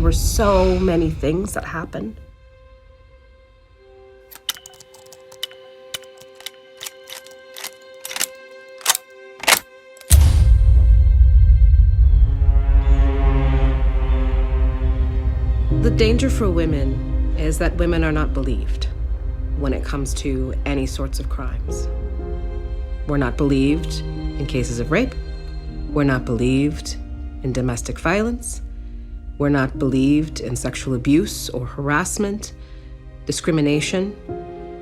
were so many things that happened. The danger for women is that women are not believed when it comes to any sorts of crimes. We're not believed in cases of rape. We're not believed in domestic violence. We're not believed in sexual abuse or harassment, discrimination.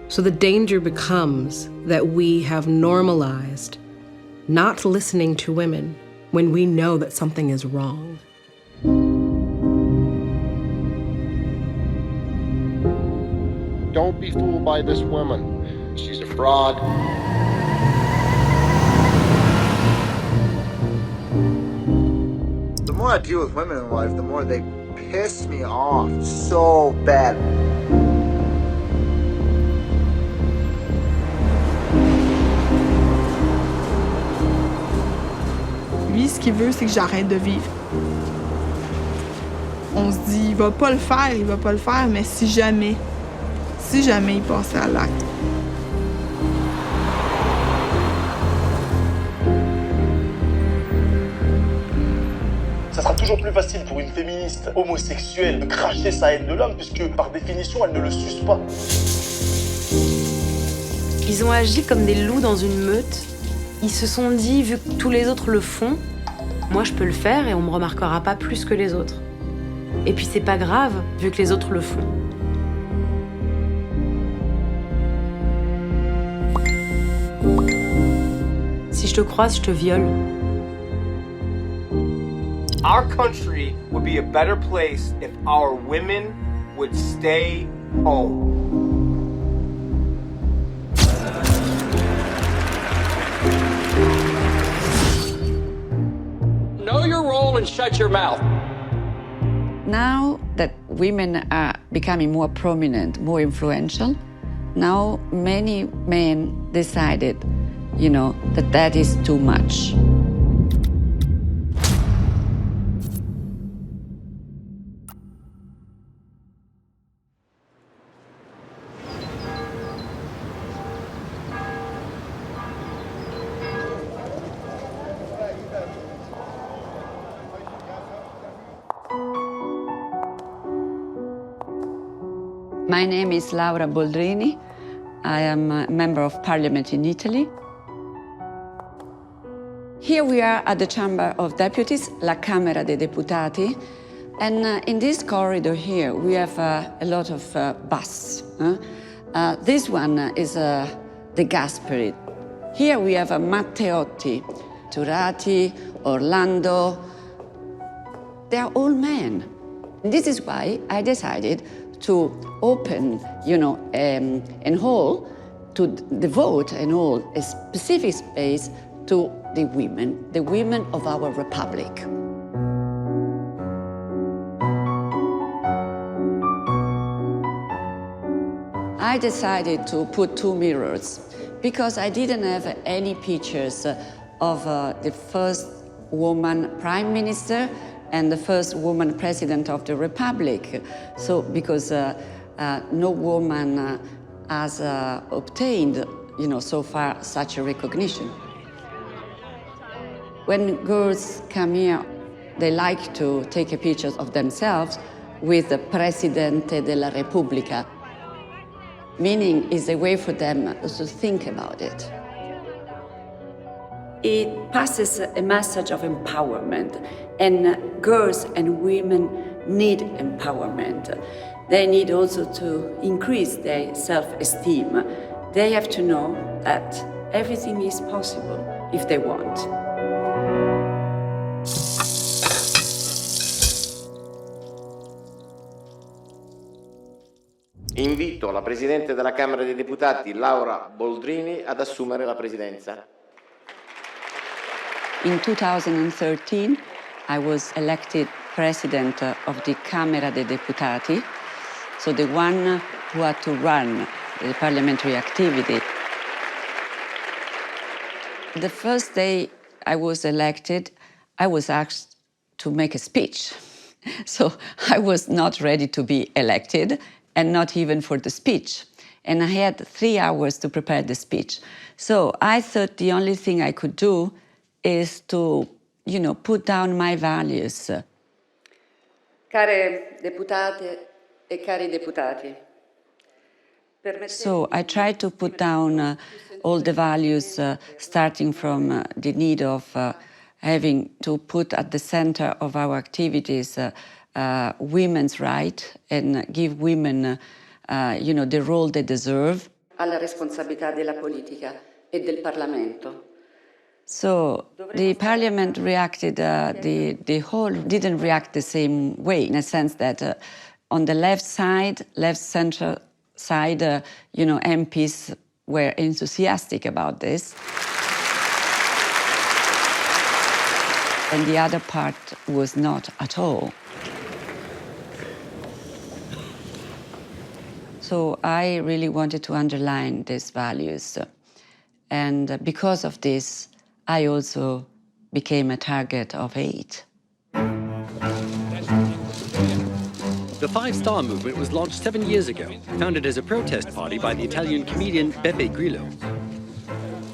So the danger becomes that we have normalized not listening to women when we know that something is wrong. Don't be fooled by this woman. She's a fraud. The more I deal with women in life, the more they piss me off so bad. Lui, ce qu'il veut, c'est que j'arrête de vivre. On se dit, il va pas le faire, mais si jamais il passait à l'acte. Ça sera toujours plus facile pour une féministe homosexuelle de cracher sa haine de l'homme, puisque par définition, elle ne le suce pas. Ils ont agi comme des loups dans une meute. Ils se sont dit, vu que tous les autres le font, moi je peux le faire et on me remarquera pas plus que les autres. Et puis c'est pas grave, vu que les autres le font. Si je te croise, je te viole. Our country would be a better place if our women would stay home. Know your role and shut your mouth. Now that women are becoming more prominent, more influential, now many men decided, that is too much. My name is Laura Boldrini. I am a member of parliament in Italy. Here we are at the Chamber of Deputies, La Camera dei Deputati. And in this corridor here, we have a lot of bus. This one is the Gasperi. Here we have Matteotti, Turati, Orlando. They are all men. And this is why I decided to open, an hall, to devote an hall, a specific space to the women of our republic. I decided to put 2 mirrors because I didn't have any pictures of the first woman prime minister and the first woman president of the republic. So, because no woman has obtained, so far such a recognition. When girls come here, they like to take pictures of themselves with the Presidente della Repubblica, meaning it's a way for them to think about it. It passes a message of empowerment, and girls and women need empowerment. They need also to increase their self-esteem. They have to know that everything is possible if they want. Invito la Presidente della Camera dei Deputati, Laura Boldrini, ad assumere la Presidenza. In 2013, I was elected President of the Camera dei Deputati, so the one who had to run the parliamentary activity. The first day I was elected, I was asked to make a speech. So I was not ready to be elected, and not even for the speech. And I had 3 hours to prepare the speech. So I thought the only thing I could do is to, put down my values. Care deputate e cari deputati. So I tried to put down all the values, starting from the need of having to put at the center of our activities women's rights and give women, the role they deserve. Alla responsabilità della politica e del Parlamento. So the Parliament reacted, the whole didn't react the same way, in a sense that on the left center side, MPs were enthusiastic about this. And the other part was not at all. So I really wanted to underline these values. And because of this, I also became a target of hate. The Five Star Movement was launched 7 years ago, founded as a protest party by the Italian comedian Beppe Grillo.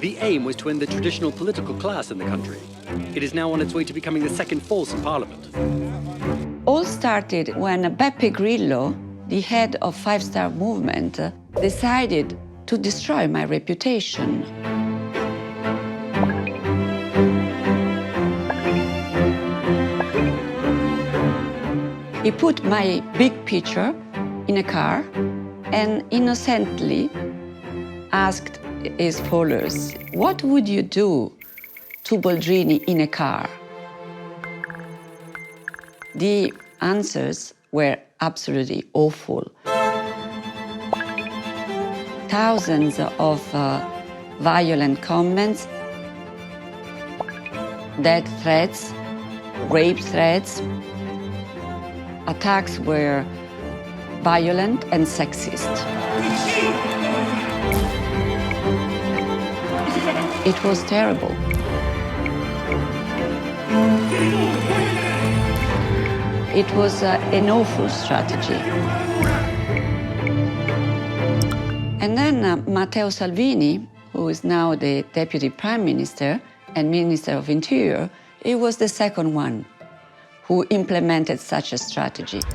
The aim was to end the traditional political class in the country. It is now on its way to becoming the second force in parliament. All started when Beppe Grillo, the head of Five Star Movement, decided to destroy my reputation. He put my big picture in a car and innocently asked his followers, "What would you do to Boldrini in a car?" The answers were absolutely awful. Thousands of violent comments, death threats, rape threats. Attacks were violent and sexist. It was terrible. It was an awful strategy. And then Matteo Salvini, who is now the Deputy Prime Minister and Minister of Interior, he was the second one who implemented such a strategy. C'è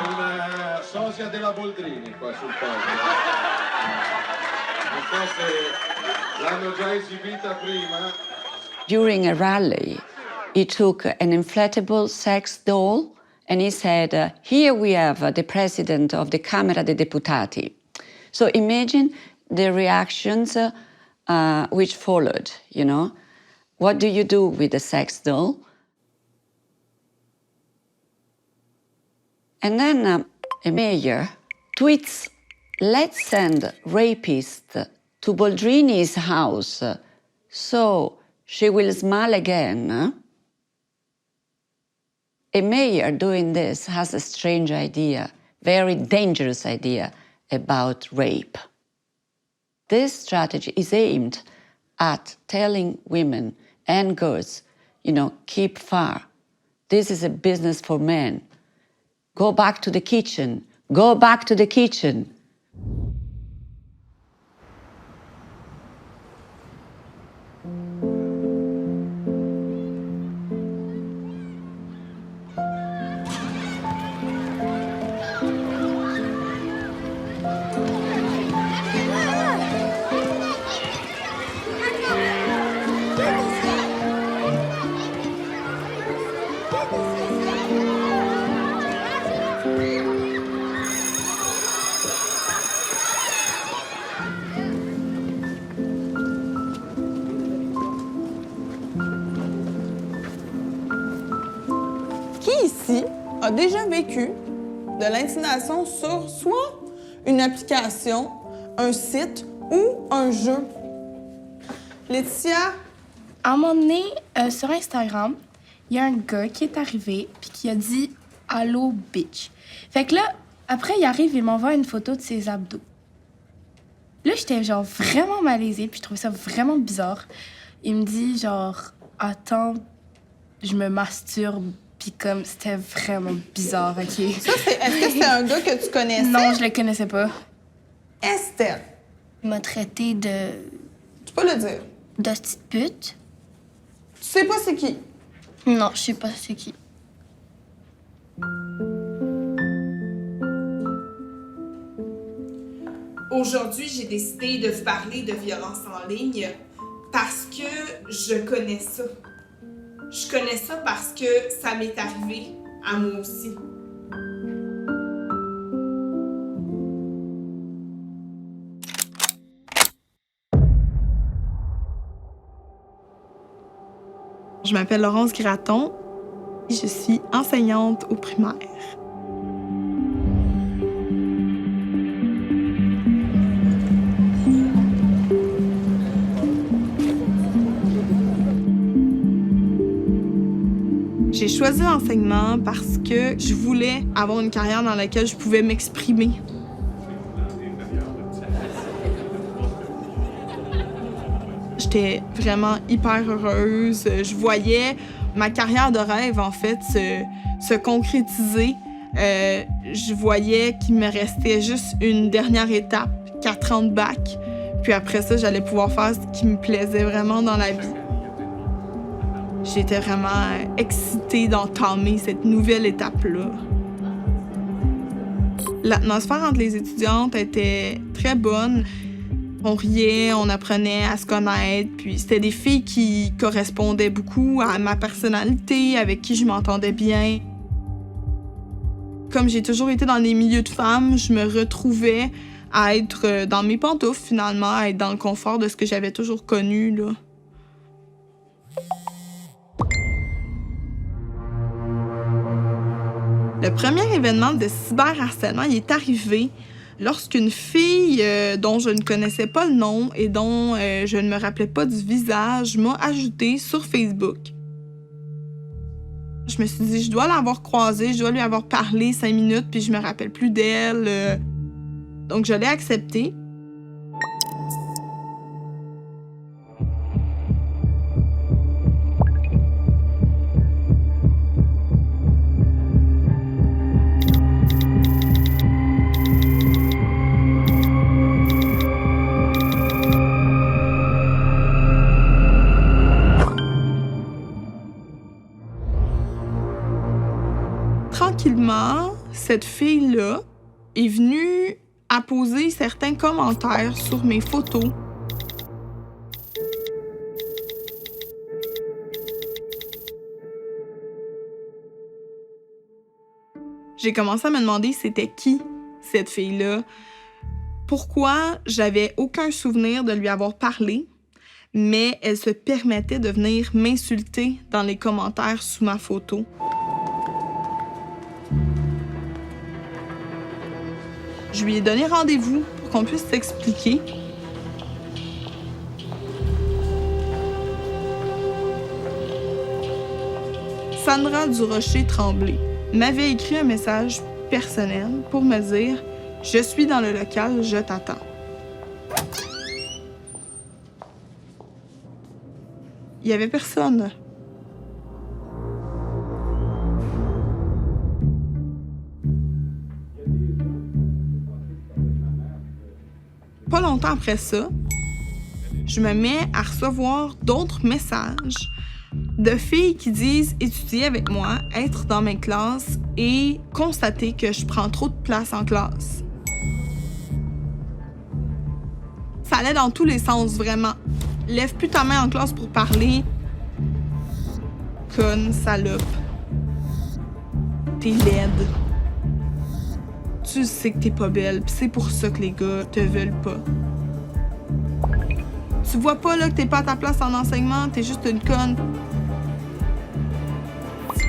una sosia della Boldrini qua sul podio. Non so se l'hanno già esibita prima. During a rally, he took an inflatable sex doll and he said, "Here we have the president of the Camera dei Deputati." So imagine the reactions which followed, What do you do with a sex doll? And then a mayor tweets, "Let's send rapists to Boldrini's house so she will smile again." A mayor doing this has a strange idea, very dangerous idea about rape. This strategy is aimed at telling women and girls, keep far. This is a business for men. Go back to the kitchen. Go back to the kitchen. A déjà vécu de l'intimidation sur soit une application, un site ou un jeu? Laetitia? À un moment donné, sur Instagram, il y a un gars qui est arrivé puis qui a dit « Allô, bitch ». Fait que là, après, il arrive et m'envoie une photo de ses abdos. Là, j'étais genre vraiment malaisée puis je trouvais ça vraiment bizarre. Il me dit genre « Attends, je me masturbe, puis comme, c'était vraiment bizarre, OK? Ça, est-ce que c'était un gars que tu connaissais? Non, je le connaissais pas. Estelle. Il m'a traité de... Tu peux le dire. de petite pute. Tu sais pas c'est qui? Non, je sais pas c'est qui. Aujourd'hui, j'ai décidé de vous parler de violence en ligne parce que je connais ça. Je connais ça parce que ça m'est arrivé à moi aussi. Je m'appelle Laurence Gratton. Je suis enseignante au primaire. J'ai choisi l'enseignement parce que je voulais avoir une carrière dans laquelle je pouvais m'exprimer. J'étais vraiment hyper heureuse. Je voyais ma carrière de rêve, en fait, se concrétiser. Je voyais qu'il me restait juste une dernière étape, 4 ans de bac. Puis après ça, j'allais pouvoir faire ce qui me plaisait vraiment dans la vie. J'étais vraiment excitée d'entamer cette nouvelle étape-là. L'atmosphère entre les étudiantes était très bonne. On riait, on apprenait à se connaître, puis c'était des filles qui correspondaient beaucoup à ma personnalité, avec qui je m'entendais bien. Comme j'ai toujours été dans les milieux de femmes, je me retrouvais à être dans mes pantoufles, finalement, à être dans le confort de ce que j'avais toujours connu, là. Le premier événement de cyberharcèlement, il est arrivé lorsqu'une fille dont je ne connaissais pas le nom et dont je ne me rappelais pas du visage m'a ajoutée sur Facebook. Je me suis dit, je dois l'avoir croisée, je dois lui avoir parlé 5 minutes, puis je me rappelle plus d'elle. Donc, je l'ai acceptée. Tranquillement, cette fille-là est venue apposer certains commentaires sur mes photos. J'ai commencé à me demander c'était qui cette fille-là, pourquoi j'avais aucun souvenir de lui avoir parlé, mais elle se permettait de venir m'insulter dans les commentaires sous ma photo. Je lui ai donné rendez-vous pour qu'on puisse s'expliquer. Sandra Durocher-Tremblay m'avait écrit un message personnel pour me dire « Je suis dans le local, je t'attends ». Il n'y avait personne. Pas longtemps après ça, je me mets à recevoir d'autres messages de filles qui disent étudier avec moi, être dans mes classes et constater que je prends trop de place en classe. Ça allait dans tous les sens, vraiment. Lève plus ta main en classe pour parler. Conne, salope. T'es laide. Tu sais que t'es pas belle, pis c'est pour ça que les gars te veulent pas. Tu vois pas là que t'es pas à ta place en enseignement, t'es juste une conne.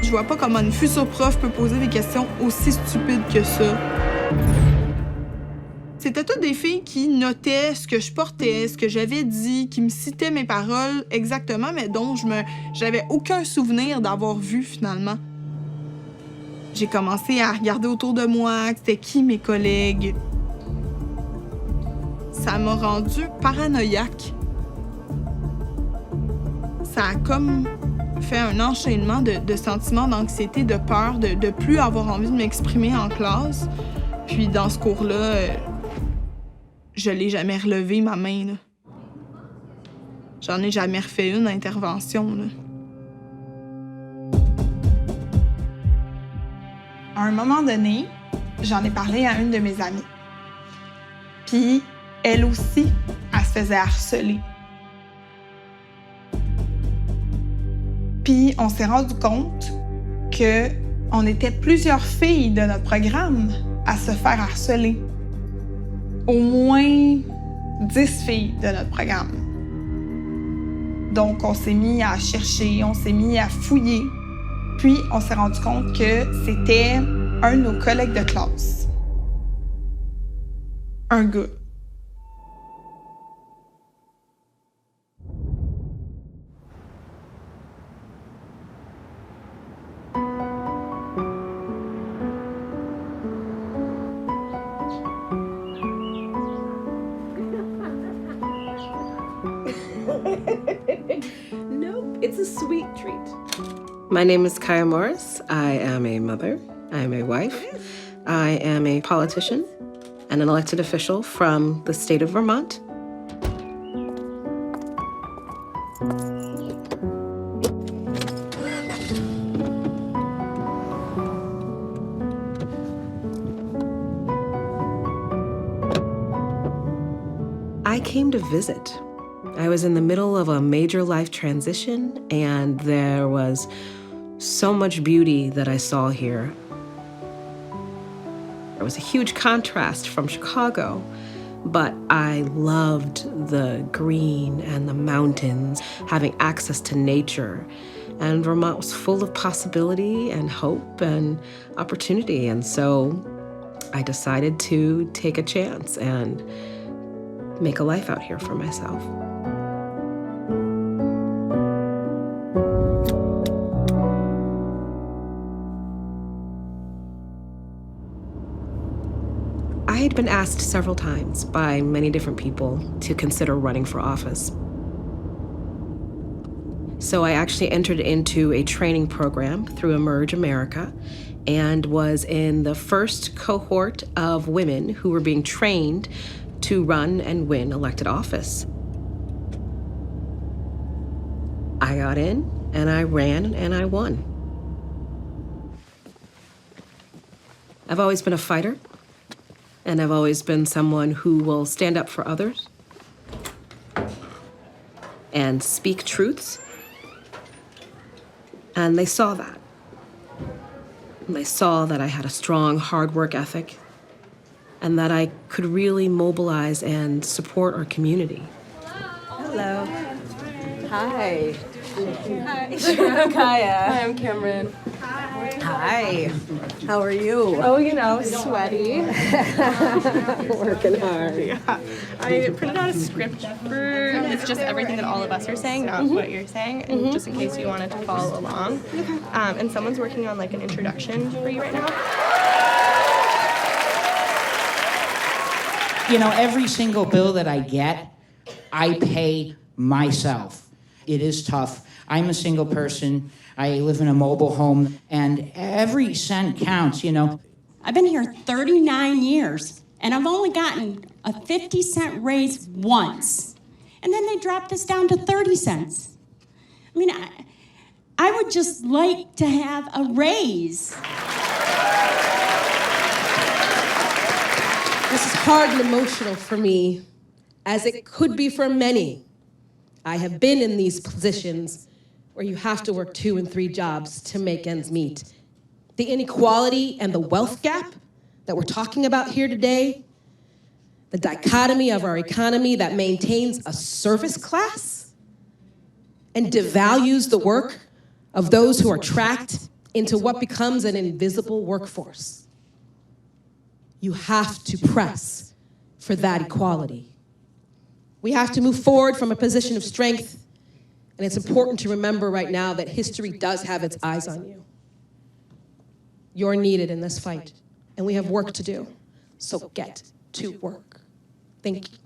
Je vois pas comment une future prof peut poser des questions aussi stupides que ça. C'était toutes des filles qui notaient ce que je portais, ce que j'avais dit, qui me citaient mes paroles exactement, mais dont j'avais aucun souvenir d'avoir vu finalement. J'ai commencé à regarder autour de moi, c'était qui mes collègues. Ça m'a rendue paranoïaque. Ça a comme fait un enchaînement de sentiments d'anxiété, de peur, de plus avoir envie de m'exprimer en classe. Puis dans ce cours-là, je l'ai jamais relevé, ma main, là. J'en ai jamais refait une intervention, là. À un moment donné, j'en ai parlé à une de mes amies. Puis, elle aussi, elle se faisait harceler. Puis, on s'est rendu compte qu'on était plusieurs filles de notre programme à se faire harceler. Au moins 10 filles de notre programme. Donc, on s'est mis à chercher, on s'est mis à fouiller. Puis, on s'est rendu compte que c'était un de nos collègues de classe. Un gars. Nope, it's a sweet treat. My name is Kiah Morris. I am a mother. I am a wife. I am a politician and an elected official from the state of Vermont. I came to visit. I was in the middle of a major life transition, and there was so much beauty that I saw here. There was a huge contrast from Chicago, but I loved the green and the mountains, having access to nature. And Vermont was full of possibility and hope and opportunity. And so I decided to take a chance and make a life out here for myself. I had been asked several times by many different people to consider running for office. So I actually entered into a training program through Emerge America and was in the first cohort of women who were being trained to run and win elected office. I got in and I ran and I won. I've always been a fighter. And I've always been someone who will stand up for others and speak truths. And they saw that. And they saw that I had a strong, hard work ethic and that I could really mobilize and support our community. Hello. Hi. Hi. I'm Kiah. Hi, I'm Cameron. Hi. How are you? Oh, you know, sweaty. Working hard. Yeah. I printed out a script for it's just everything that all of us are saying, not what you're saying, and just in case you wanted to follow along. And someone's working on like an introduction for you right now. You know, every single bill that I get, I pay myself. It is tough. I'm a single person. I live in a mobile home, and every cent counts, you know. I've been here 39 years, and I've only gotten a 50-cent raise once. And then they dropped us down to 30 cents. I mean, I would just like to have a raise. This is hard and emotional for me, as it could be for many. I have been in these positions where you have to work 2 and 3 jobs to make ends meet. The inequality and the wealth gap that we're talking about here today, the dichotomy of our economy that maintains a service class and devalues the work of those who are tracked into what becomes an invisible workforce. You have to press for that equality. We have to move forward from a position of strength. And it's important to remember right now that history does have its eyes on you. You're needed in this fight, and we have work to do. So get to work. Thank you.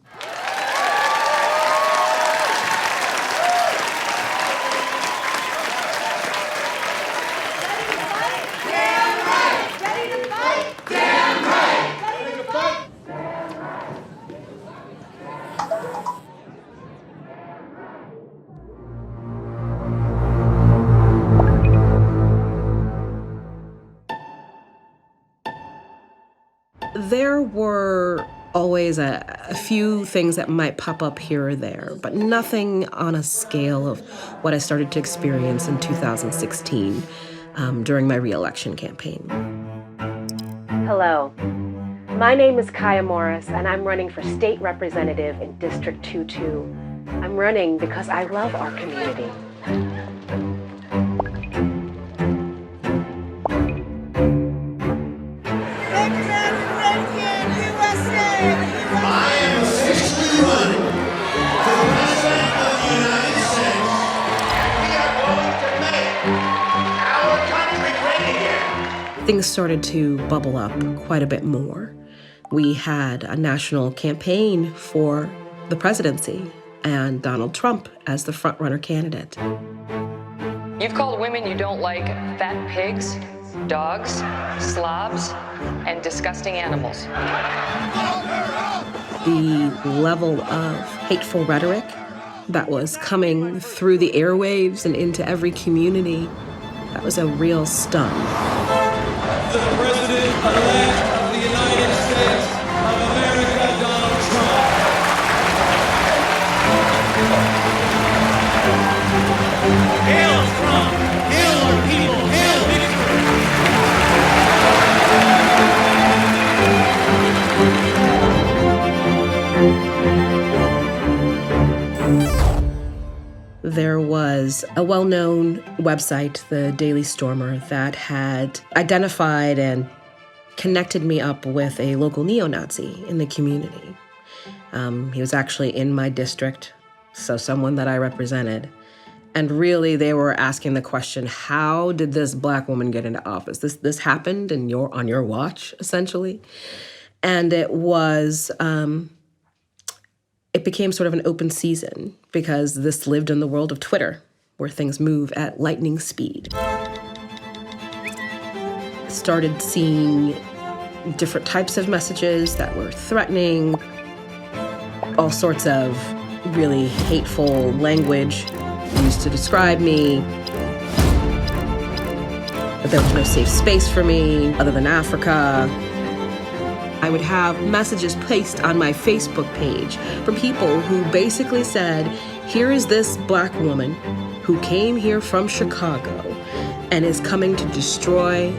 There were always a few things that might pop up here or there, but nothing on a scale of what I started to experience in 2016 during my re-election campaign. Hello. My name is Kiah Morris, and I'm running for state representative in District 22. I'm running because I love our community. Things started to bubble up quite a bit more. We had a national campaign for the presidency and Donald Trump as the front-runner candidate. You've called women you don't like fat pigs, dogs, slobs, and disgusting animals. The level of hateful rhetoric that was coming through the airwaves and into every community, that was a real stun. The President-elect of the United States of America, Donald Trump. Hail Trump! Hail our people! Hail There was a well-known website, the Daily Stormer, that had identified and connected me up with a local neo-Nazi in the community. He was actually in my district, so someone that I represented. And really, they were asking the question, how did this Black woman get into office? This happened on your watch, essentially. And it was... It became sort of an open season because this lived in the world of Twitter, where things move at lightning speed. Started seeing different types of messages that were threatening, all sorts of really hateful language used to describe me. But there was no safe space for me other than Africa. I would have messages placed on my Facebook page from people who basically said, here is this Black woman who came here from Chicago and is coming to destroy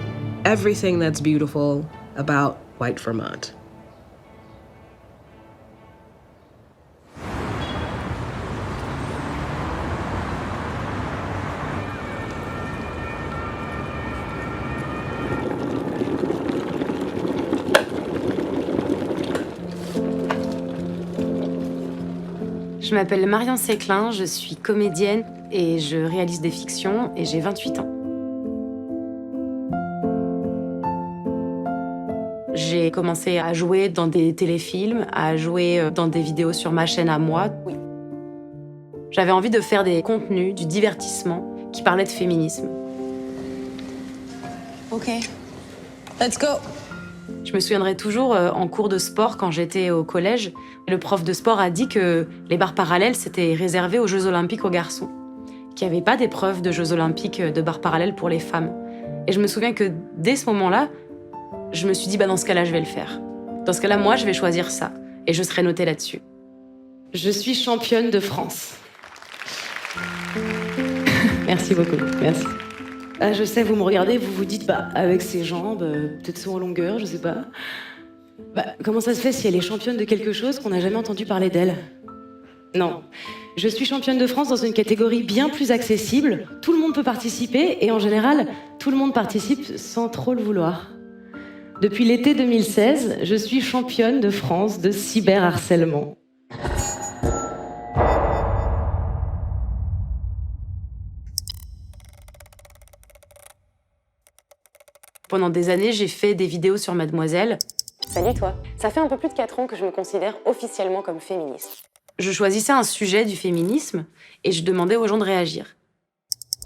everything that's beautiful about white Vermont. Je m'appelle Marion Séclin, je suis comédienne et je réalise des fictions et j'ai 28 ans. J'ai commencé à jouer dans des téléfilms, à jouer dans des vidéos sur ma chaîne à moi. Oui. J'avais envie de faire des contenus, du divertissement qui parlaient de féminisme. Ok, let's go. Je me souviendrai toujours, en cours de sport, quand j'étais au collège, le prof de sport a dit que les barres parallèles, c'était réservé aux Jeux Olympiques aux garçons, qu'il n'y avait pas d'épreuve de Jeux Olympiques de barres parallèles pour les femmes. Et je me souviens que dès ce moment-là, je me suis dit, dans ce cas-là, je vais le faire. Dans ce cas-là, moi, je vais choisir ça, et je serai notée là-dessus. Je suis championne de France. Merci beaucoup, merci. Ah, je sais, vous me regardez, vous vous dites, avec ses jambes, peut-être son en longueur, je sais pas. Comment ça se fait si elle est championne de quelque chose qu'on n'a jamais entendu parler d'elle? Non. Je suis championne de France dans une catégorie bien plus accessible. Tout le monde peut participer et en général, tout le monde participe sans trop le vouloir. Depuis l'été 2016, je suis championne de France de cyberharcèlement. Pendant des années, j'ai fait des vidéos sur Mademoiselle. Salut toi. Ça fait un peu plus de 4 ans que je me considère officiellement comme féministe. Je choisissais un sujet du féminisme et je demandais aux gens de réagir.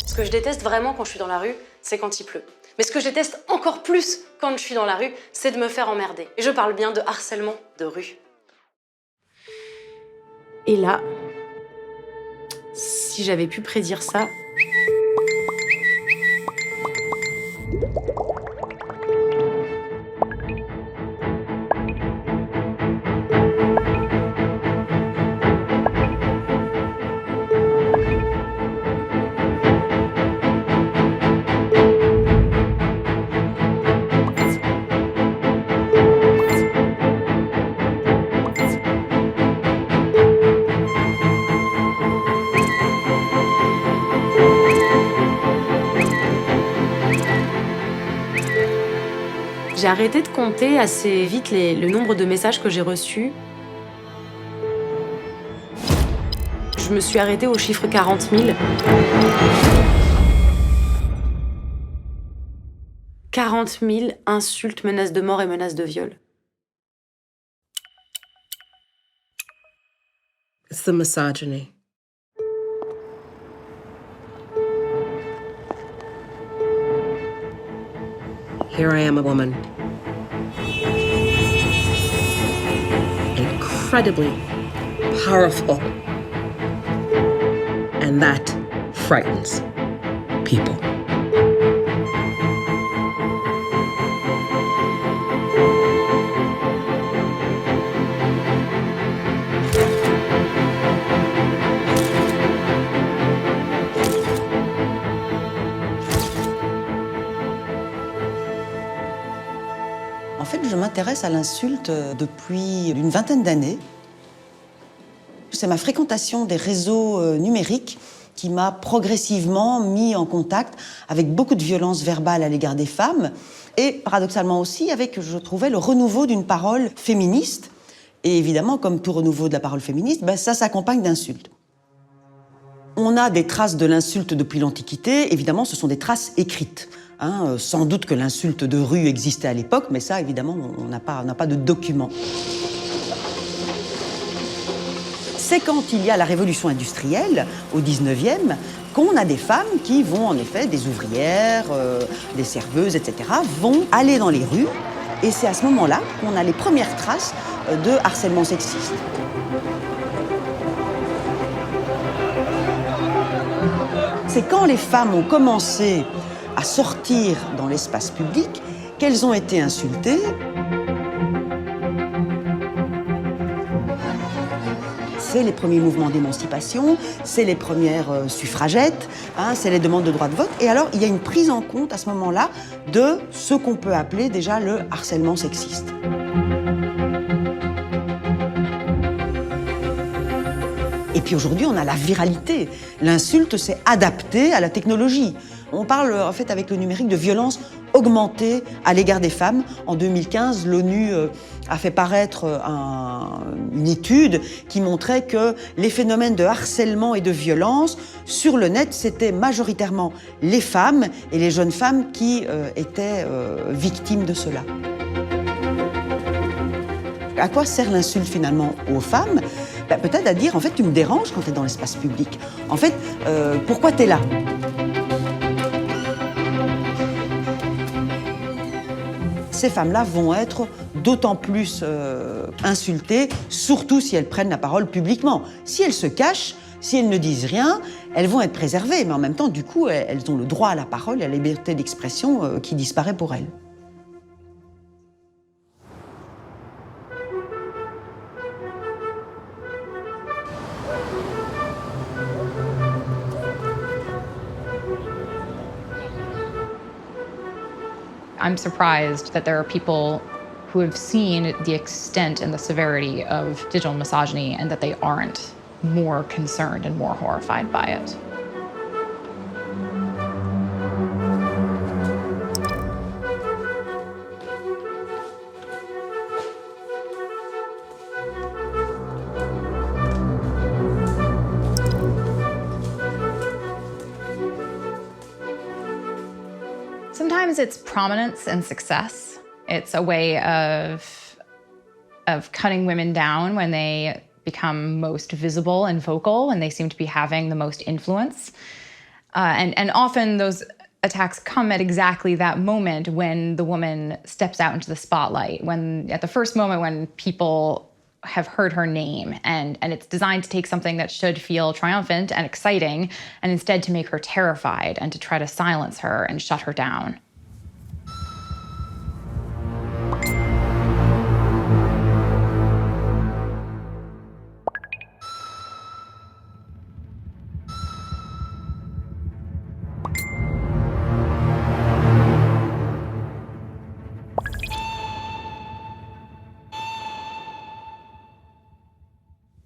Ce que je déteste vraiment quand je suis dans la rue, c'est quand il pleut. Mais ce que je déteste encore plus quand je suis dans la rue, c'est de me faire emmerder. Et je parle bien de harcèlement de rue. Et là, si j'avais pu prédire ça... J'ai arrêté de compter assez vite le nombre de messages que j'ai reçus. Je me suis arrêtée au chiffre 40 000. 40 000 insultes, menaces de mort et menaces de viol. It's the misogyny. Here I am, a woman. Incredibly powerful. And that frightens people. En fait, je m'intéresse à l'insulte depuis une vingtaine d'années. C'est ma fréquentation des réseaux numériques qui m'a progressivement mis en contact avec beaucoup de violence verbale à l'égard des femmes et paradoxalement aussi avec, je trouvais, le renouveau d'une parole féministe. Et évidemment, comme tout renouveau de la parole féministe, ça s'accompagne d'insultes. On a des traces de l'insulte depuis l'Antiquité. Évidemment, ce sont des traces écrites. Sans doute que l'insulte de rue existait à l'époque, mais ça, évidemment, on n'a pas de documents. C'est quand il y a la révolution industrielle, au 19e, qu'on a des femmes qui vont, en effet, des ouvrières, des serveuses, etc., vont aller dans les rues. Et c'est à ce moment-là qu'on a les premières traces de harcèlement sexiste. C'est quand les femmes ont commencé à sortir dans l'espace public qu'elles ont été insultées. C'est les premiers mouvements d'émancipation, c'est les premières suffragettes, c'est les demandes de droit de vote. Et alors, il y a une prise en compte à ce moment-là de ce qu'on peut appeler déjà le harcèlement sexiste. Et puis aujourd'hui, on a la viralité. L'insulte s'est adaptée à la technologie. On parle en fait avec le numérique de violence augmentée à l'égard des femmes. En 2015, l'ONU a fait paraître une étude qui montrait que les phénomènes de harcèlement et de violence sur le net, c'était majoritairement les femmes et les jeunes femmes qui étaient victimes de cela. À quoi sert l'insulte finalement aux femmes ? Peut-être à dire, en fait, tu me déranges quand tu es dans l'espace public. En fait, pourquoi tu es là ? Ces femmes-là vont être d'autant plus insultées, surtout si elles prennent la parole publiquement. Si elles se cachent, si elles ne disent rien, elles vont être préservées. Mais en même temps, du coup, elles ont le droit à la parole et à la liberté d'expression qui disparaît pour elles. I'm surprised that there are people who have seen the extent and the severity of digital misogyny and that they aren't more concerned and more horrified by it. Sometimes it's prominence and success. It's a way of cutting women down when they become most visible and vocal, when they seem to be having the most influence. And often those attacks come at exactly that moment when the woman steps out into the spotlight, at the first moment when people have heard her name, and it's designed to take something that should feel triumphant and exciting, and instead to make her terrified and to try to silence her and shut her down.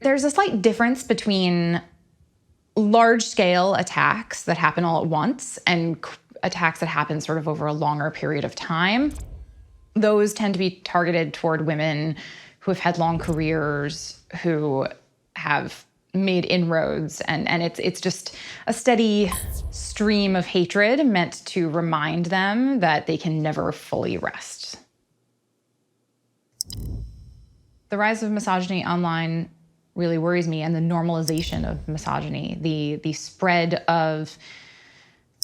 There's a slight difference between large-scale attacks that happen all at once and attacks that happen sort of over a longer period of time. Those tend to be targeted toward women who have had long careers, who have made inroads, and it's just a steady stream of hatred meant to remind them that they can never fully rest. The rise of misogyny online really worries me, and the normalization of misogyny, the spread of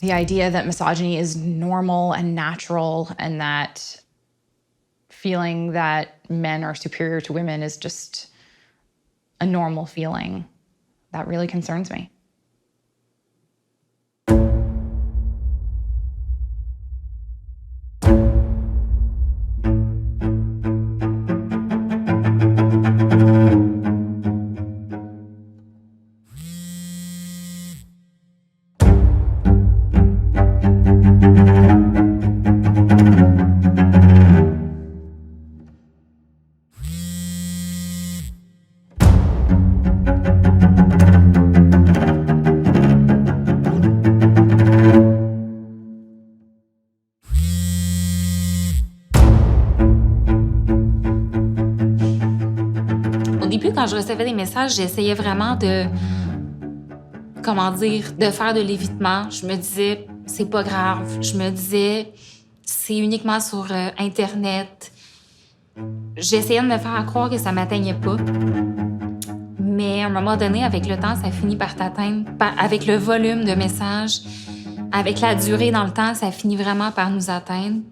the idea that misogyny is normal and natural, and that feeling that men are superior to women is just a normal feeling. That really concerns me. Quand je recevais des messages, j'essayais vraiment de faire de l'évitement. Je me disais, c'est pas grave. Je me disais, c'est uniquement sur Internet. J'essayais de me faire croire que ça m'atteignait pas. Mais à un moment donné, avec le temps, ça finit par t'atteindre. Avec le volume de messages, avec la durée dans le temps, ça finit vraiment par nous atteindre.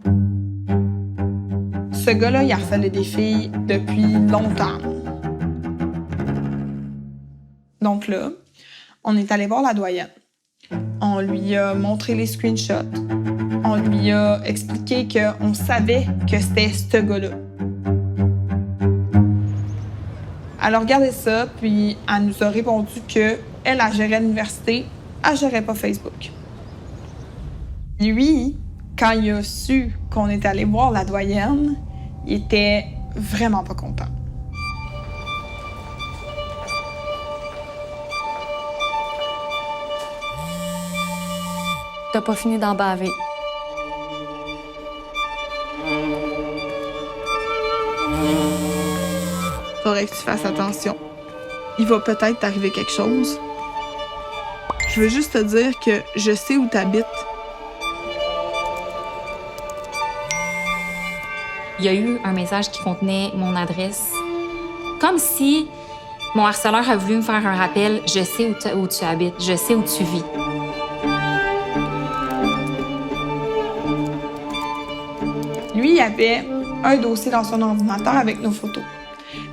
Ce gars-là, il harcelait des filles depuis longtemps. Donc là, on est allé voir la doyenne. On lui a montré les screenshots. On lui a expliqué qu'on savait que c'était ce gars-là. Elle a regardé ça, puis elle nous a répondu qu'elle gérait l'université, elle gérait pas Facebook. Lui, quand il a su qu'on était allé voir la doyenne, il était vraiment pas content. T'as pas fini d'en baver. Faudrait que tu fasses attention. Il va peut-être t'arriver quelque chose. Je veux juste te dire que je sais où t'habites. Il y a eu un message qui contenait mon adresse. Comme si mon harceleur a voulu me faire un rappel. Je sais où tu habites. Je sais où tu vis. Lui, il avait un dossier dans son ordinateur avec nos photos.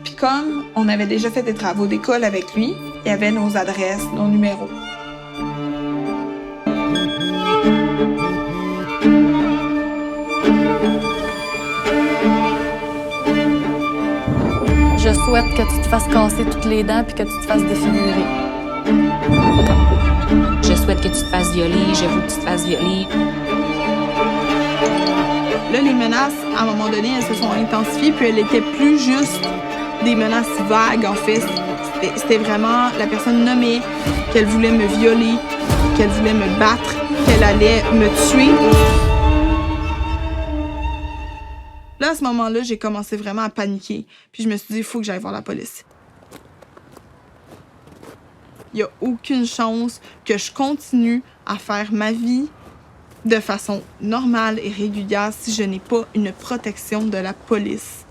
Puis comme on avait déjà fait des travaux d'école avec lui, il y avait nos adresses, nos numéros. Je souhaite que tu te fasses casser toutes les dents puis que tu te fasses défigurer. Je souhaite que tu te fasses violer. Je veux que tu te fasses violer. Là, les menaces, à un moment donné, elles se sont intensifiées, puis elles étaient plus juste des menaces vagues, en fait. C'était vraiment la personne nommée qu'elle voulait me violer, qu'elle voulait me battre, qu'elle allait me tuer. Là, à ce moment-là, j'ai commencé vraiment à paniquer. Puis je me suis dit, il faut que j'aille voir la police. Il n'y a aucune chance que je continue à faire ma vie de façon normale et régulière si je n'ai pas une protection de la police.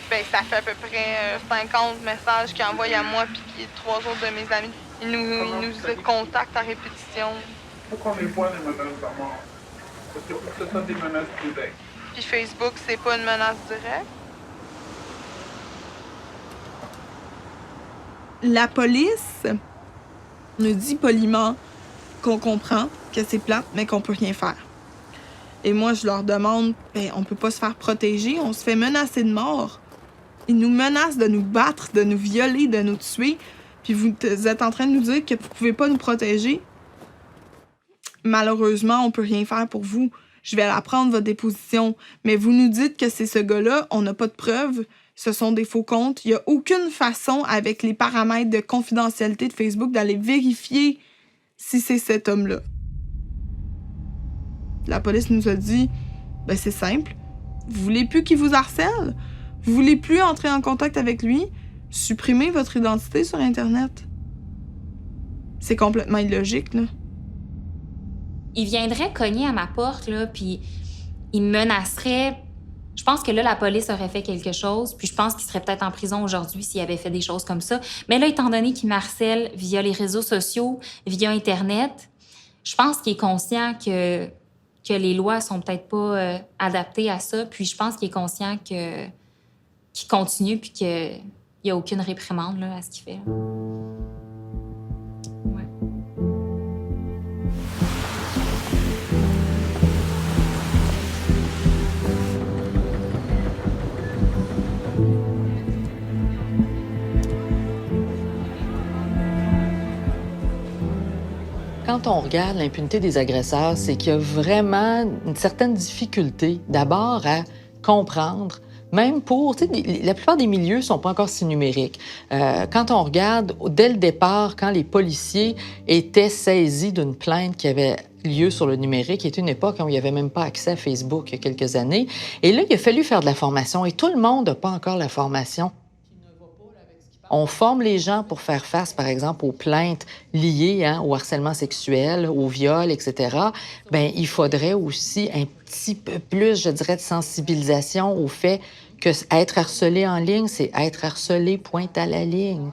Ben, ça fait à peu près 50 messages qu'il envoie à moi puis 3 autres de mes amis. Ils nous contactent à répétition. Pourquoi on est pas des menaces de mort? Parce que ce sont des menaces directes. Puis Facebook, c'est pas une menace directe. La police nous dit poliment qu'on comprend que c'est plate, mais qu'on peut rien faire. Et moi, je leur demande, on peut pas se faire protéger, on se fait menacer de mort. Ils nous menacent de nous battre, de nous violer, de nous tuer, puis vous êtes en train de nous dire que vous pouvez pas nous protéger. Malheureusement, on peut rien faire pour vous. Je vais apprendre votre déposition, mais vous nous dites que c'est ce gars-là, on n'a pas de preuves, ce sont des faux comptes. Il n'y a aucune façon, avec les paramètres de confidentialité de Facebook, d'aller vérifier si c'est cet homme-là. La police nous a dit, ben c'est simple, vous voulez plus qu'il vous harcèle? Vous voulez plus entrer en contact avec lui? Supprimez votre identité sur Internet. C'est complètement illogique, là. Il viendrait cogner à ma porte, là, puis il me menacerait. Je pense que là, la police aurait fait quelque chose, puis je pense qu'il serait peut-être en prison aujourd'hui s'il avait fait des choses comme ça. Mais là, étant donné qu'il m'harcèle via les réseaux sociaux, via Internet, je pense qu'il est conscient que les lois sont peut-être pas adaptées à ça, puis je pense qu'il est conscient qu'il continue, puis qu'il n'y a aucune réprimande là, à ce qu'il fait. Quand on regarde l'impunité des agresseurs, c'est qu'il y a vraiment une certaine difficulté, d'abord, à comprendre, même pour... Tu sais, la plupart des milieux ne sont pas encore si numériques. Quand on regarde, dès le départ, quand les policiers étaient saisis d'une plainte qui avait lieu sur le numérique, qui était une époque où il n'y avait même pas accès à Facebook il y a quelques années, et là, il a fallu faire de la formation, et tout le monde n'a pas encore la formation. On forme les gens pour faire face, par exemple, aux plaintes liées au harcèlement sexuel, au viol, etc. Bien, il faudrait aussi un petit peu plus, je dirais, de sensibilisation au fait que être harcelé en ligne, c'est être harcelé, pointe à la ligne.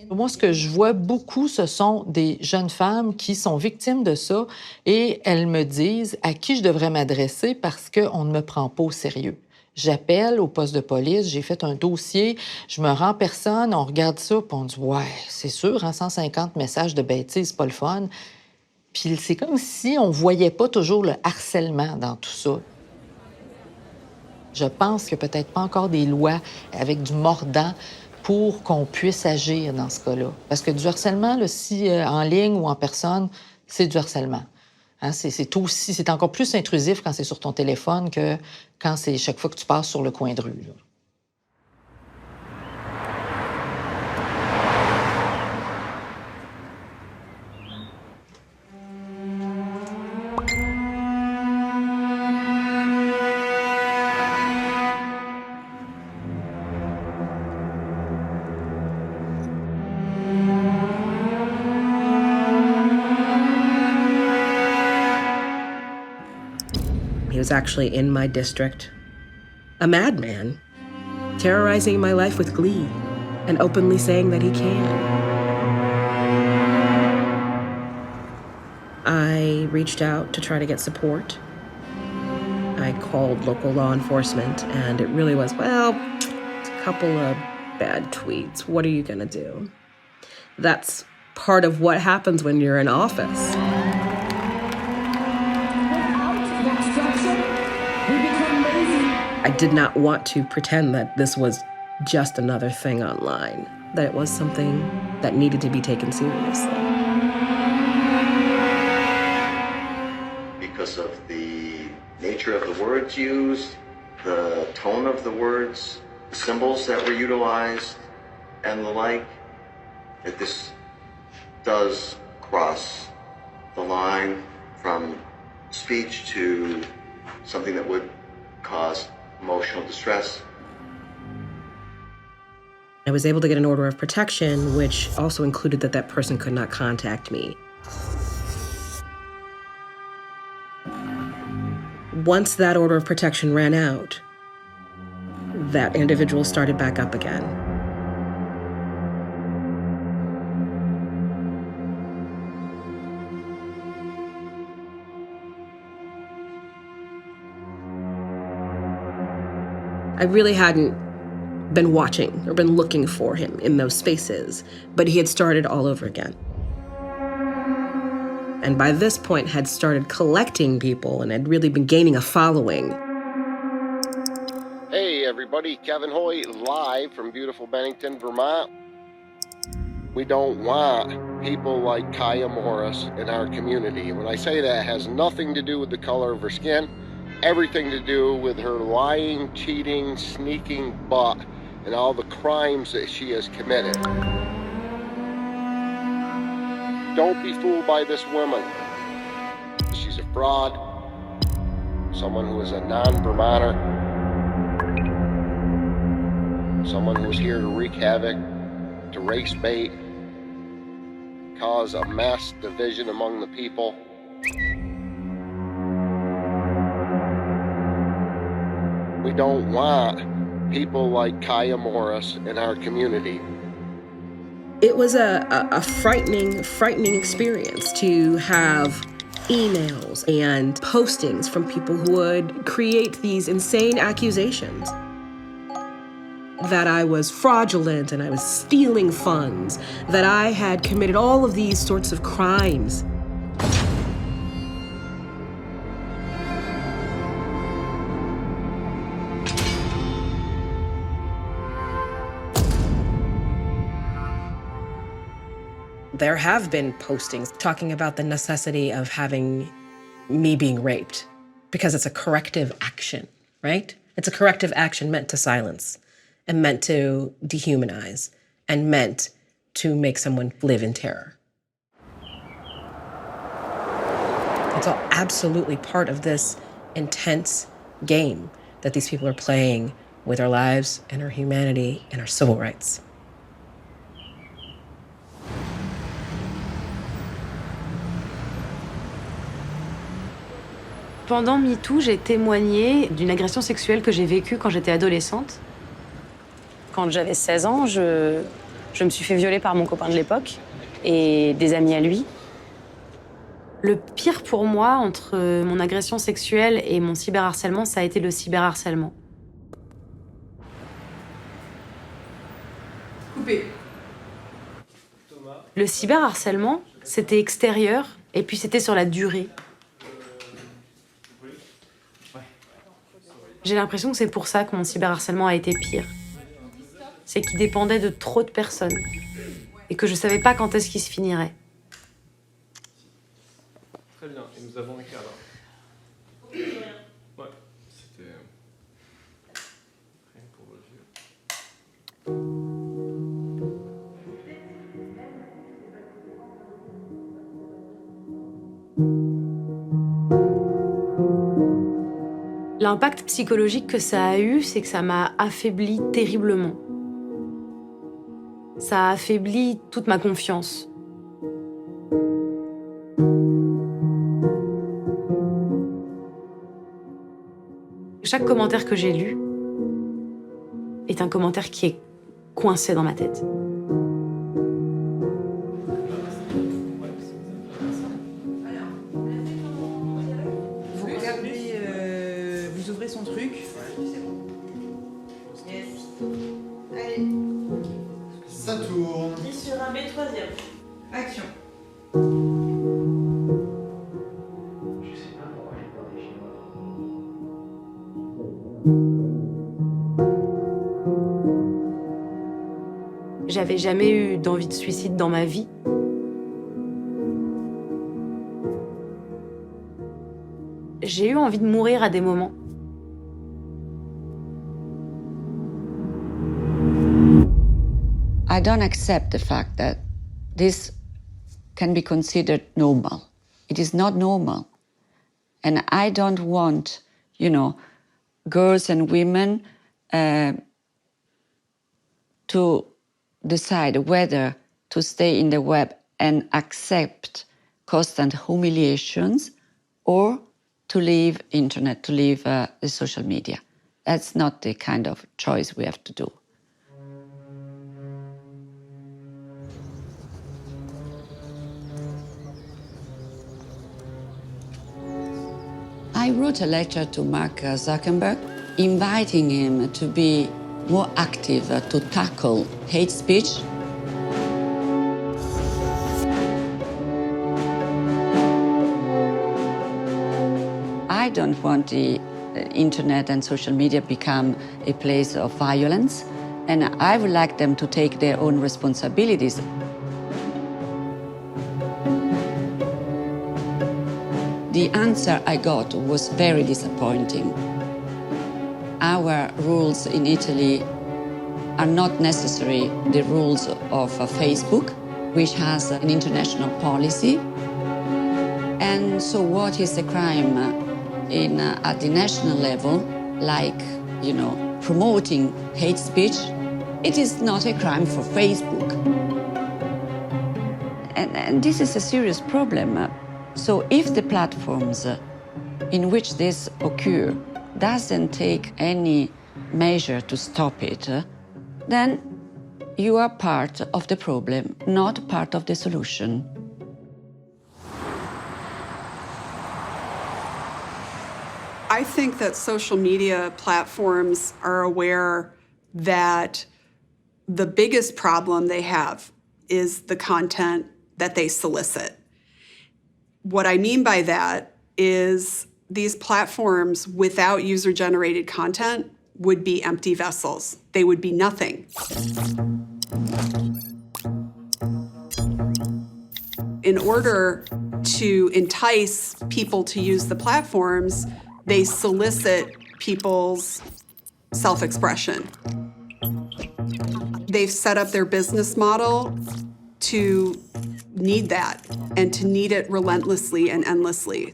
Moi, ce que je vois beaucoup, ce sont des jeunes femmes qui sont victimes de ça et elles me disent à qui je devrais m'adresser parce qu'on ne me prend pas au sérieux. J'appelle au poste de police, j'ai fait un dossier, je me rends personne, on regarde ça, puis on dit « Ouais, c'est sûr, 150 messages de bêtises, c'est pas le fun. » Puis c'est comme si on voyait pas toujours le harcèlement dans tout ça. Je pense qu'il n'y a peut-être pas encore des lois avec du mordant pour qu'on puisse agir dans ce cas-là. Parce que du harcèlement, là, si en ligne ou en personne, c'est du harcèlement. Hein, c'est encore plus intrusif quand c'est sur ton téléphone que quand c'est chaque fois que tu passes sur le coin de rue. Là. He was actually in my district, a madman, terrorizing my life with glee and openly saying that he can. I reached out to try to get support. I called local law enforcement, and it really was, well, a couple of bad tweets. What are you gonna do? That's part of what happens when you're in office. I did not want to pretend that this was just another thing online, that it was something that needed to be taken seriously. Because of the nature of the words used, the tone of the words, the symbols that were utilized, and the like, that this does cross the line from speech to something that would cause emotional distress. I was able to get an order of protection, which also included that that person could not contact me. Once that order of protection ran out, that individual started back up again. I really hadn't been watching or been looking for him in those spaces, but he had started all over again. And by this point had started collecting people and had really been gaining a following. Hey everybody, Kevin Hoy live from beautiful Bennington, Vermont. We don't want people like Kiah Morris in our community. When I say that, it has nothing to do with the color of her skin, everything to do with her lying, cheating, sneaking butt and all the crimes that she has committed. Don't be fooled by this woman. She's a fraud, someone who is a non-Vermonter, someone who is here to wreak havoc, to race bait, cause a mass division among the people. We don't want people like Kiah Morris in our community. It was a frightening experience to have emails and postings from people who would create these insane accusations that I was fraudulent and I was stealing funds, that I had committed all of these sorts of crimes. There have been postings talking about the necessity of having me being raped because it's a corrective action, right? It's a corrective action meant to silence and meant to dehumanize and meant to make someone live in terror. It's all absolutely part of this intense game that these people are playing with our lives and our humanity and our civil rights. Pendant MeToo, j'ai témoigné d'une agression sexuelle que j'ai vécue quand j'étais adolescente. Quand j'avais 16 ans, je me suis fait violer par mon copain de l'époque et des amis à lui. Le pire pour moi, entre mon agression sexuelle et mon cyberharcèlement, ça a été le cyberharcèlement. Coupé. Le cyberharcèlement, c'était extérieur et puis c'était sur la durée. J'ai l'impression que c'est pour ça que mon cyberharcèlement a été pire. C'est qu'il dépendait de trop de personnes et que je savais pas quand est-ce qu'il se finirait. Très bien, et nous avons un cadre. Ouais, c'était rien pour vos yeux. L'impact psychologique que ça a eu, c'est que ça m'a affaibli terriblement. Ça a affaibli toute ma confiance. Chaque commentaire que j'ai lu est un commentaire qui est coincé dans ma tête. Vous regardez, vous ouvrez son truc. Yes. Allez. Ça tourne. Et sur un B3e. Action. J'avais jamais eu d'envie de suicide dans ma vie. J'ai eu envie de mourir à des moments. I don't accept the fact that this can be considered normal. It is not normal. And I don't want, girls and women to decide whether to stay in the web and accept constant humiliations or to leave internet, to leave the social media. That's not the kind of choice we have to do. I wrote a letter to Mark Zuckerberg inviting him to be more active to tackle hate speech. I don't want the internet and social media become a place of violence, and I would like them to take their own responsibilities. The answer I got was very disappointing. Our rules in Italy are not necessarily the rules of Facebook, which has an international policy. And so what is the crime at the national level, like, promoting hate speech? It is not a crime for Facebook. And this is a serious problem. So if the platforms in which this occurs doesn't take any measure to stop it, then you are part of the problem, not part of the solution. I think that social media platforms are aware that the biggest problem they have is the content that they solicit. What I mean by that is these platforms without user-generated content would be empty vessels. They would be nothing. In order to entice people to use the platforms, they solicit people's self-expression. They've set up their business model to need that and to need it relentlessly and endlessly.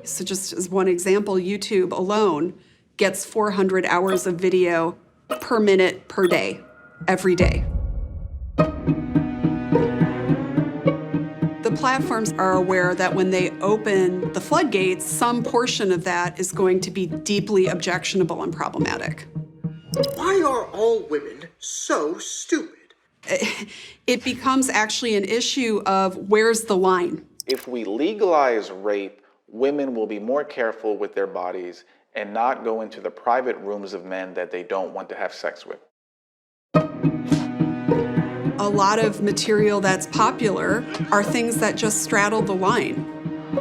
So just as one example, YouTube alone gets 400 hours of video per minute per day, every day. The platforms are aware that when they open the floodgates, some portion of that is going to be deeply objectionable and problematic. Why are all women so stupid? It becomes actually an issue of where's the line? If we legalize rape, women will be more careful with their bodies and not go into the private rooms of men that they don't want to have sex with. A lot of material that's popular are things that just straddle the line,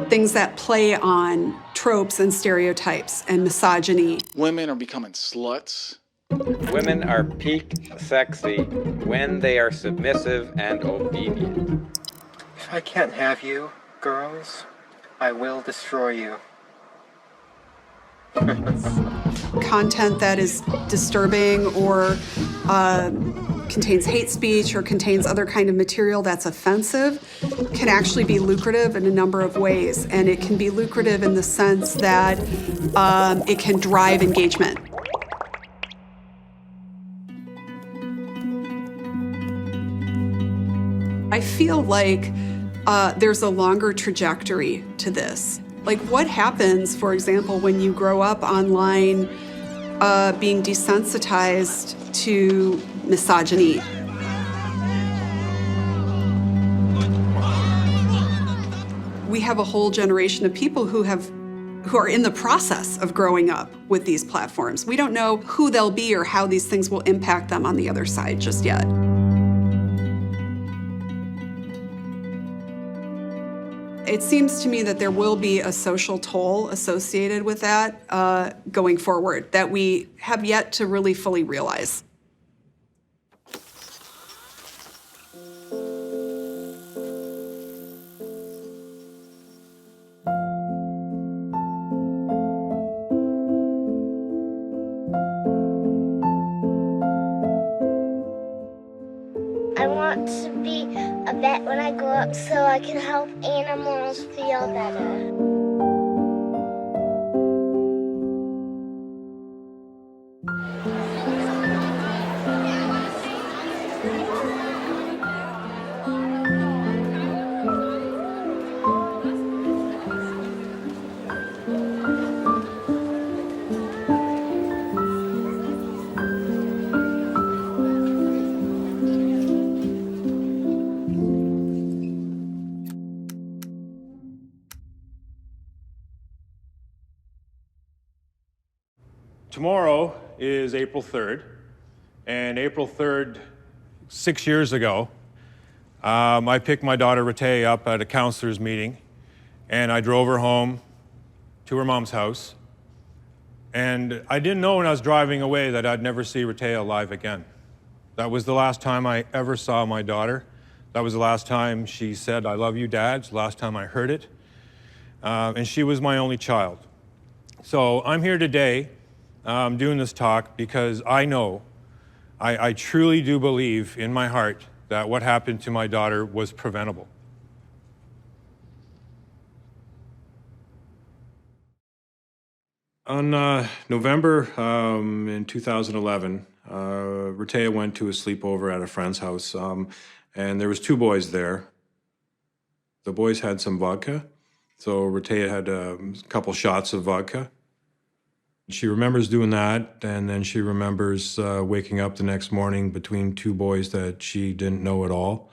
things that play on tropes and stereotypes and misogyny. Women are becoming sluts. Women are peak sexy when they are submissive and obedient. If I can't have you, girls, I will destroy you. Content that is disturbing or contains hate speech or contains other kind of material that's offensive can actually be lucrative in a number of ways. And it can be lucrative in the sense that it can drive engagement. I feel like there's a longer trajectory to this. Like what happens, for example, when you grow up online being desensitized to misogyny? We have a whole generation of people who are in the process of growing up with these platforms. We don't know who they'll be or how these things will impact them on the other side just yet. It seems to me that there will be a social toll associated with that going forward that we have yet to really fully realize. I want to be a vet when I grow up so I can help animals feel better. Tomorrow is April 3rd, and April 3rd, 6 years ago, I picked my daughter Rete up at a counselor's meeting, and I drove her home to her mom's house. And I didn't know when I was driving away that I'd never see Rete alive again. That was the last time I ever saw my daughter. That was the last time she said, "I love you, Dad." It's the last time I heard it. And she was my only child. So I'm here today doing this talk because I know I truly do believe in my heart that what happened to my daughter was preventable. On November in 2011, Ratea went to a sleepover at a friend's house, and there was 2 boys there. The boys had some vodka, so Ratea had a couple shots of vodka. She remembers doing that, and then she remembers waking up the next morning between 2 boys that she didn't know at all.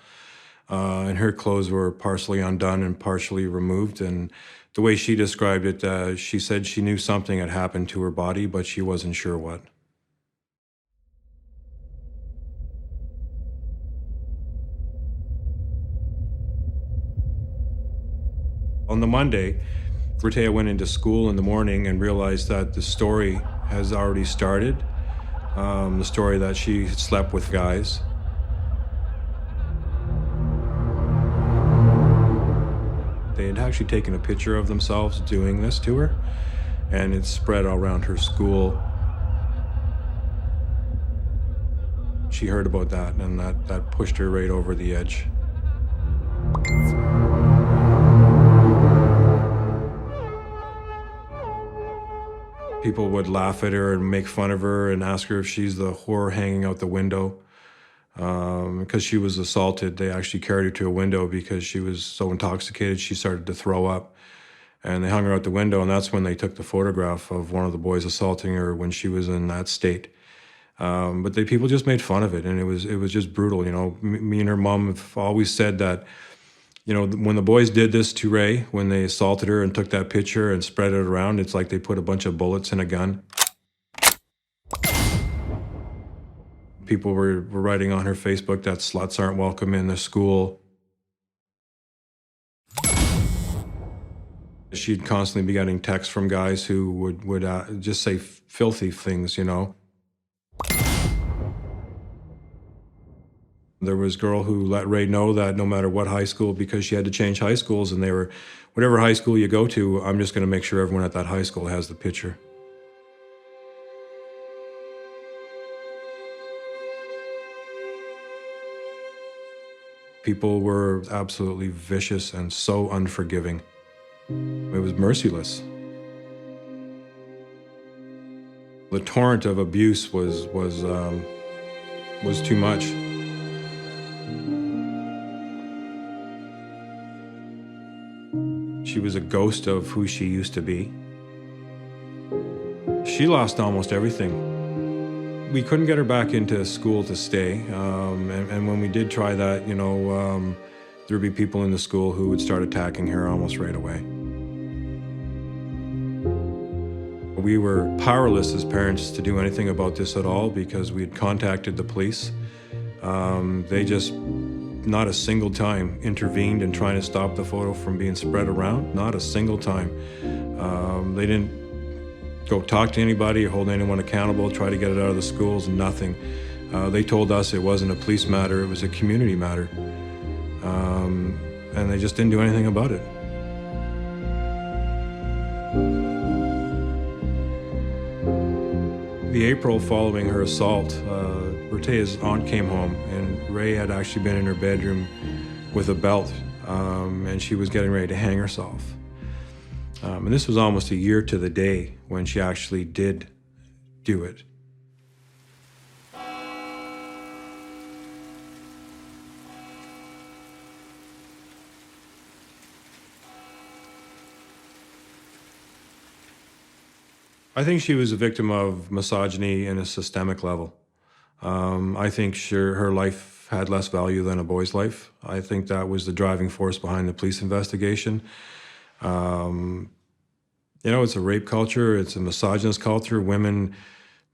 And her clothes were partially undone and partially removed. And the way she described it, she said she knew something had happened to her body, but she wasn't sure what. On the Monday, Ratea went into school in the morning and realized that the story has already started. The story that she slept with guys. They had actually taken a picture of themselves doing this to her, and it spread all around her school. She heard about that, and that pushed her right over the edge. People would laugh at her and make fun of her and ask her if she's the whore hanging out the window. Because she was assaulted, they actually carried her to a window because she was so intoxicated she started to throw up. And they hung her out the window, and that's when they took the photograph of one of the boys assaulting her when she was in that state. But people just made fun of it, and it was just brutal. You know, me and her mom have always said that, you know, when the boys did this to Ray, when they assaulted her and took that picture and spread it around, it's like they put a bunch of bullets in a gun. People were writing on her Facebook that sluts aren't welcome in the school. She'd constantly be getting texts from guys who would just say filthy things, you know. There was a girl who let Ray know that no matter what high school, because she had to change high schools, and they were, whatever high school you go to, I'm just going to make sure everyone at that high school has the picture. People were absolutely vicious and so unforgiving. It was merciless. The torrent of abuse was too much. She was a ghost of who she used to be. She lost almost everything. We couldn't get her back into school to stay, and when we did try that, you know, there would be people in the school who would start attacking her almost right away. We were powerless as parents to do anything about this at all because we had contacted the police. They just, not a single time, intervened in trying to stop the photo from being spread around. Not a single time. They didn't go talk to anybody or hold anyone accountable, try to get it out of the schools, nothing. They told us it wasn't a police matter, it was a community matter. And they just didn't do anything about it. The April following her assault, Ratea's aunt came home, and Ray had actually been in her bedroom with a belt, and she was getting ready to hang herself. And this was almost a year to the day when she actually did do it. I think she was a victim of misogyny in a systemic level. I think her life had less value than a boy's life. I think that was the driving force behind the police investigation. You know, it's a rape culture, it's a misogynist culture. Women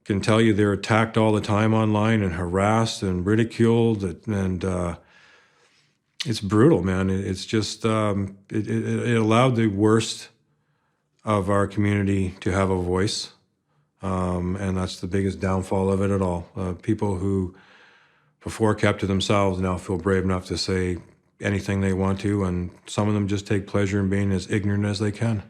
can tell you they're attacked all the time online and harassed and ridiculed, and it's brutal, man. It's just, it allowed the worst of our community to have a voice, and that's the biggest downfall of it at all. People who before kept to themselves now feel brave enough to say anything they want to, and some of them just take pleasure in being as ignorant as they can.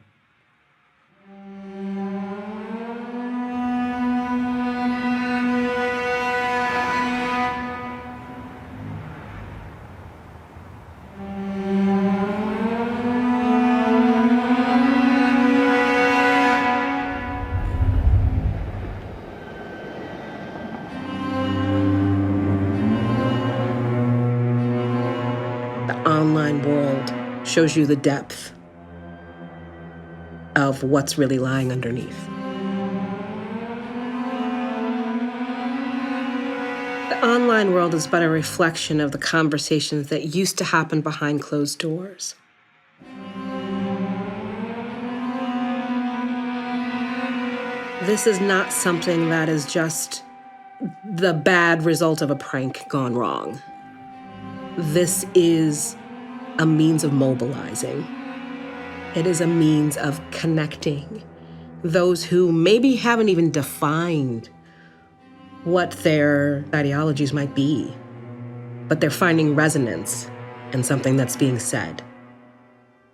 online world shows you the depth of what's really lying underneath. The online world is but a reflection of the conversations that used to happen behind closed doors. This is not something that is just the bad result of a prank gone wrong. This is a means of mobilizing. It is a means of connecting those who maybe haven't even defined what their ideologies might be, but they're finding resonance in something that's being said.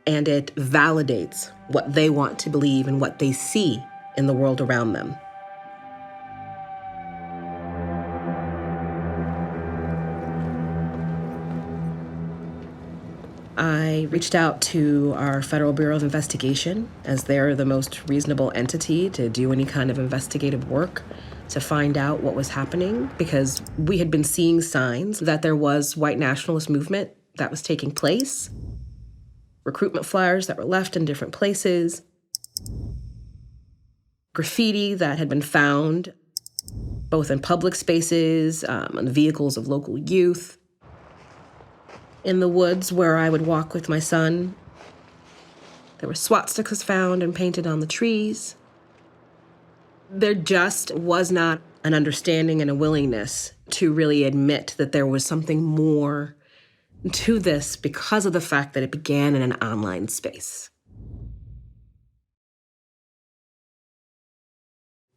And it validates what they want to believe and what they see in the world around them. I reached out to our Federal Bureau of Investigation, as they're the most reasonable entity to do any kind of investigative work, to find out what was happening, because we had been seeing signs that there was white nationalist movement that was taking place, recruitment flyers that were left in different places, graffiti that had been found both in public spaces, on the vehicles of local youth, in the woods where I would walk with my son. There were swastikas found and painted on the trees. There just was not an understanding and a willingness to really admit that there was something more to this because of the fact that it began in an online space.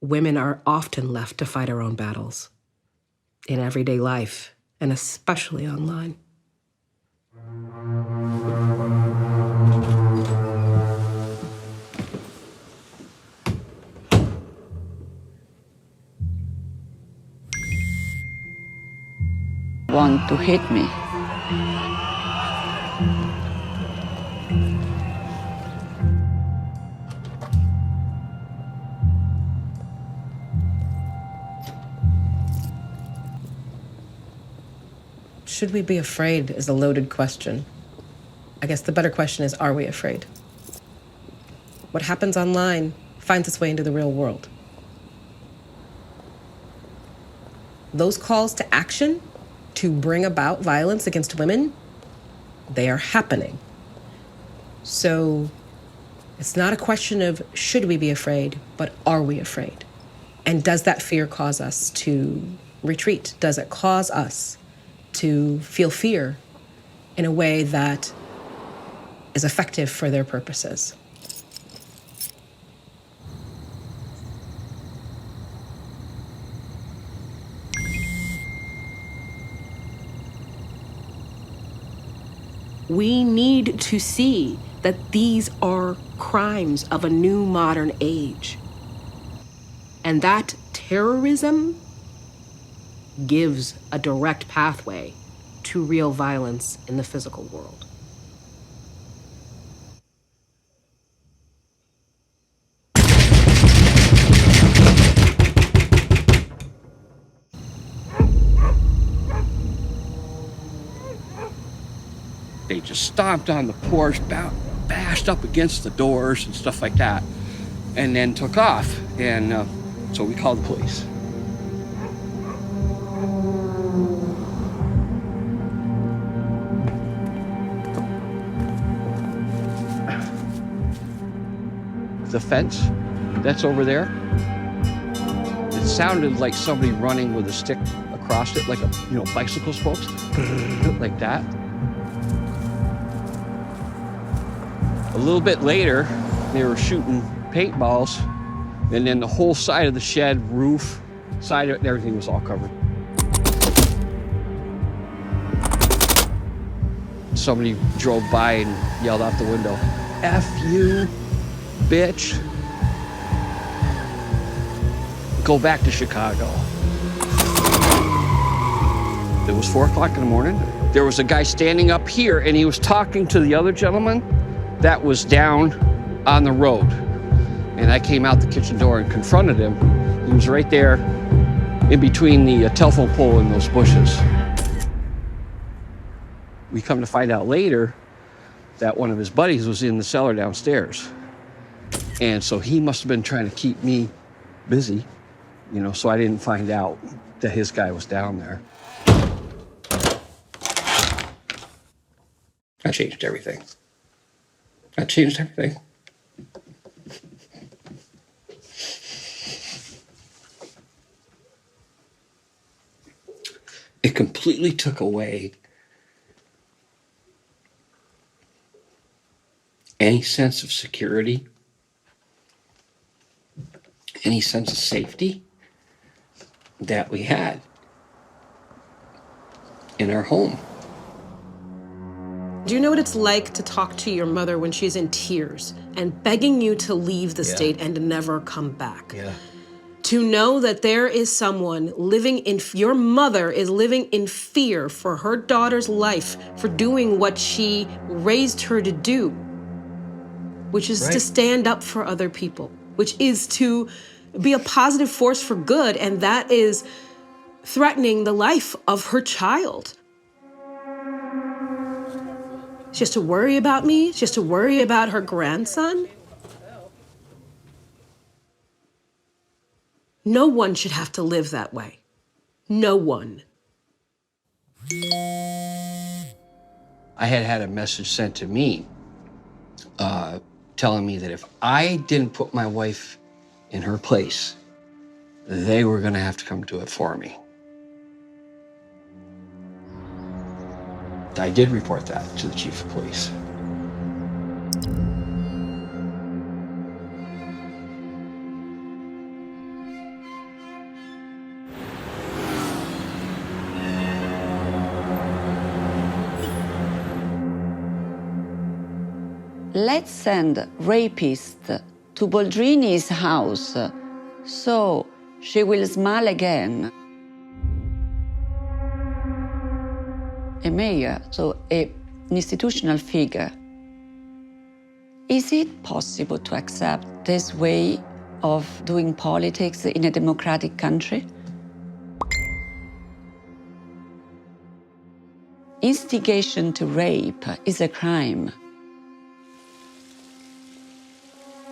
Women are often left to fight our own battles in everyday life, and especially online. Want to hit me. Should we be afraid is a loaded question. I guess the better question is, are we afraid? What happens online finds its way into the real world. Those calls to action to bring about violence against women, they are happening. So it's not a question of should we be afraid, but are we afraid? And does that fear cause us to retreat? Does it cause us to feel fear in a way that is effective for their purposes? We need to see that these are crimes of a new modern age. And that terrorism gives a direct pathway to real violence in the physical world. They just stomped on the porch, bashed up against the doors and stuff like that, and then took off. And so we called the police. The fence that's over there, it sounded like somebody running with a stick across it, like a bicycle spokes, like that. A little bit later, they were shooting paintballs, and then the whole side of the shed, roof, side of it, everything was all covered. Somebody drove by and yelled out the window, "F you, bitch. Go back to Chicago." It was 4 o'clock in the morning. There was a guy standing up here, and he was talking to the other gentleman that was down on the road. And I came out the kitchen door and confronted him. He was right there in between the telephone pole and those bushes. We come to find out later that one of his buddies was in the cellar downstairs. And so he must have been trying to keep me busy, you know, so I didn't find out that his guy was down there. I changed everything. I changed everything. It completely took away any sense of security, any sense of safety that we had in our home. Do you know what it's like to talk to your mother when she's in tears and begging you to leave the state and to never come back? Yeah. To know that there is someone living in, your mother is living in fear for her daughter's life, for doing what she raised her to do, which is to stand up for other people, which is to be a positive force for good, and that is threatening the life of her child. She has to worry about me. She has to worry about her grandson. No one should have to live that way. No one. I had a message sent to me telling me that if I didn't put my wife in her place, they were gonna have to come do it for me. I did report that to the chief of police. Let's send rapist to Boldrini's house so she will smile again. A mayor, so an institutional figure. Is it possible to accept this way of doing politics in a democratic country? Instigation to rape is a crime.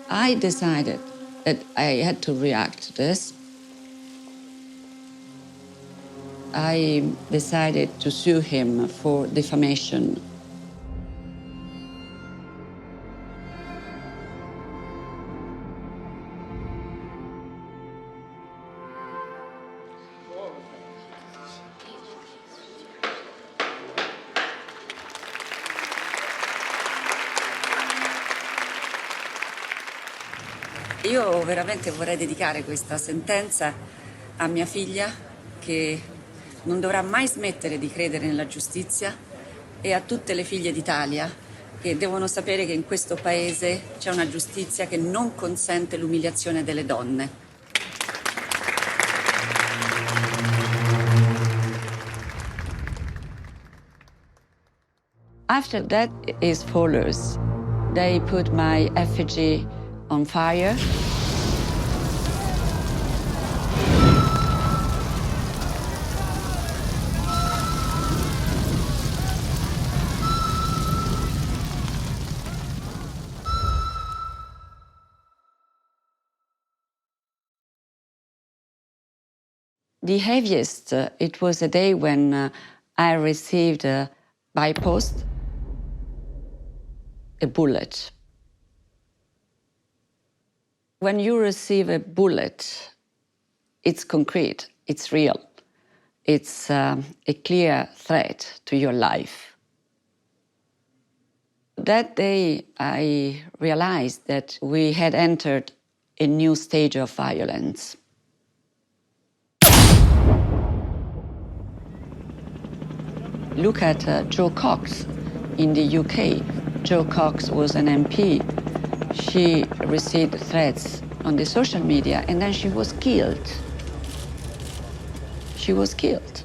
I decided that I had to react to this. I decided to sue him for defamation. Io veramente vorrei dedicare questa sentenza a mia figlia, che non dovrà mai smettere di credere nella giustizia, e a tutte le figlie d'Italia, che devono sapere che in questo paese c'è una giustizia che non consente l'umiliazione delle donne. After that is follows. They put my effigy on fire. The heaviest, it was a day when I received by post a bullet. When you receive a bullet, it's concrete, it's real. It's a clear threat to your life. That day, I realized that we had entered a new stage of violence. Look at Jo Cox in the UK. Jo Cox was an MP. She received threats on the social media, and then she was killed. She was killed.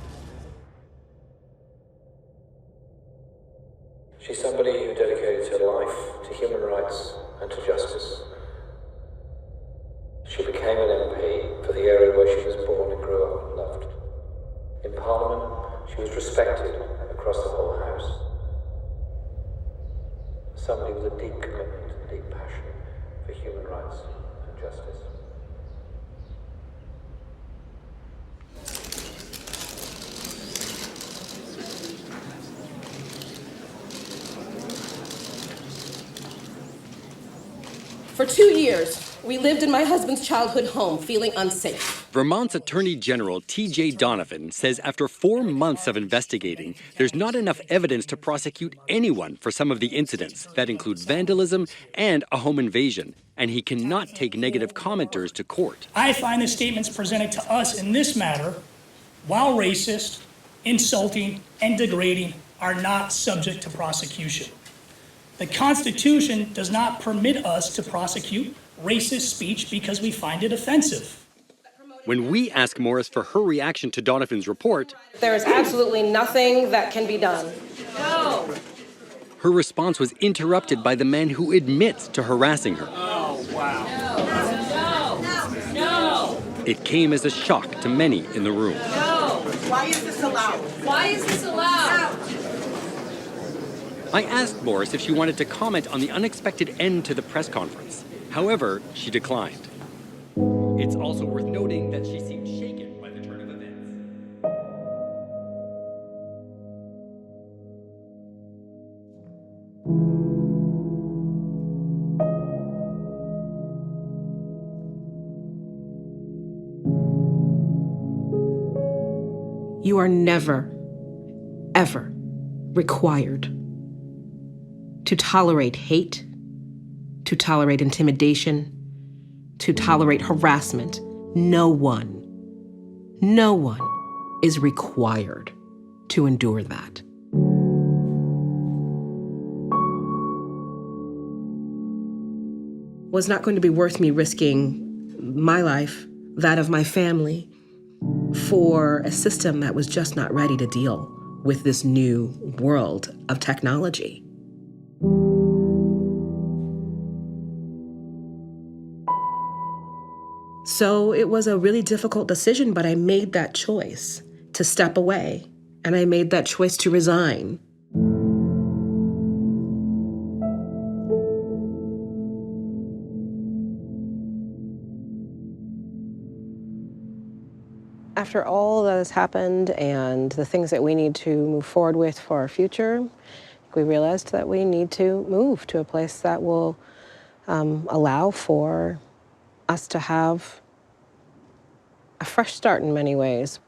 She's somebody who dedicated her life to human rights and to justice. She became an MP for the area where she was born and grew up and loved. In Parliament, she was respected across the whole House. somebody with a deep commitment and deep passion for human rights and justice. For 2 years, we lived in my husband's childhood home, feeling unsafe. Vermont's Attorney General T.J. Donovan says after 4 months of investigating, there's not enough evidence to prosecute anyone for some of the incidents that include vandalism and a home invasion, and he cannot take negative commenters to court. I find the statements presented to us in this matter, while racist, insulting, and degrading, are not subject to prosecution. The Constitution does not permit us to prosecute racist speech because we find it offensive. When we ask Morris for her reaction to Donovan's report, There is absolutely nothing that can be done. No. her response was interrupted by the man who admits to harassing her. Oh, wow. No. It came as a shock to many in the room. No. Why is this allowed? Why is this allowed? I asked Morris if she wanted to comment on the unexpected end to the press conference. However, she declined. It's also worth noting that she seemed shaken by the turn of events. You are never, ever required to tolerate hate, to tolerate intimidation, to tolerate harassment. No one is required to endure that. Was not going to be worth me risking my life, that of my family, for a system that was just not ready to deal with this new world of technology. So it was a really difficult decision, but I made that choice to step away, and I made that choice to resign. After all that has happened and the things that we need to move forward with for our future, we realized that we need to move to a place that will allow for us to have a fresh start in many ways.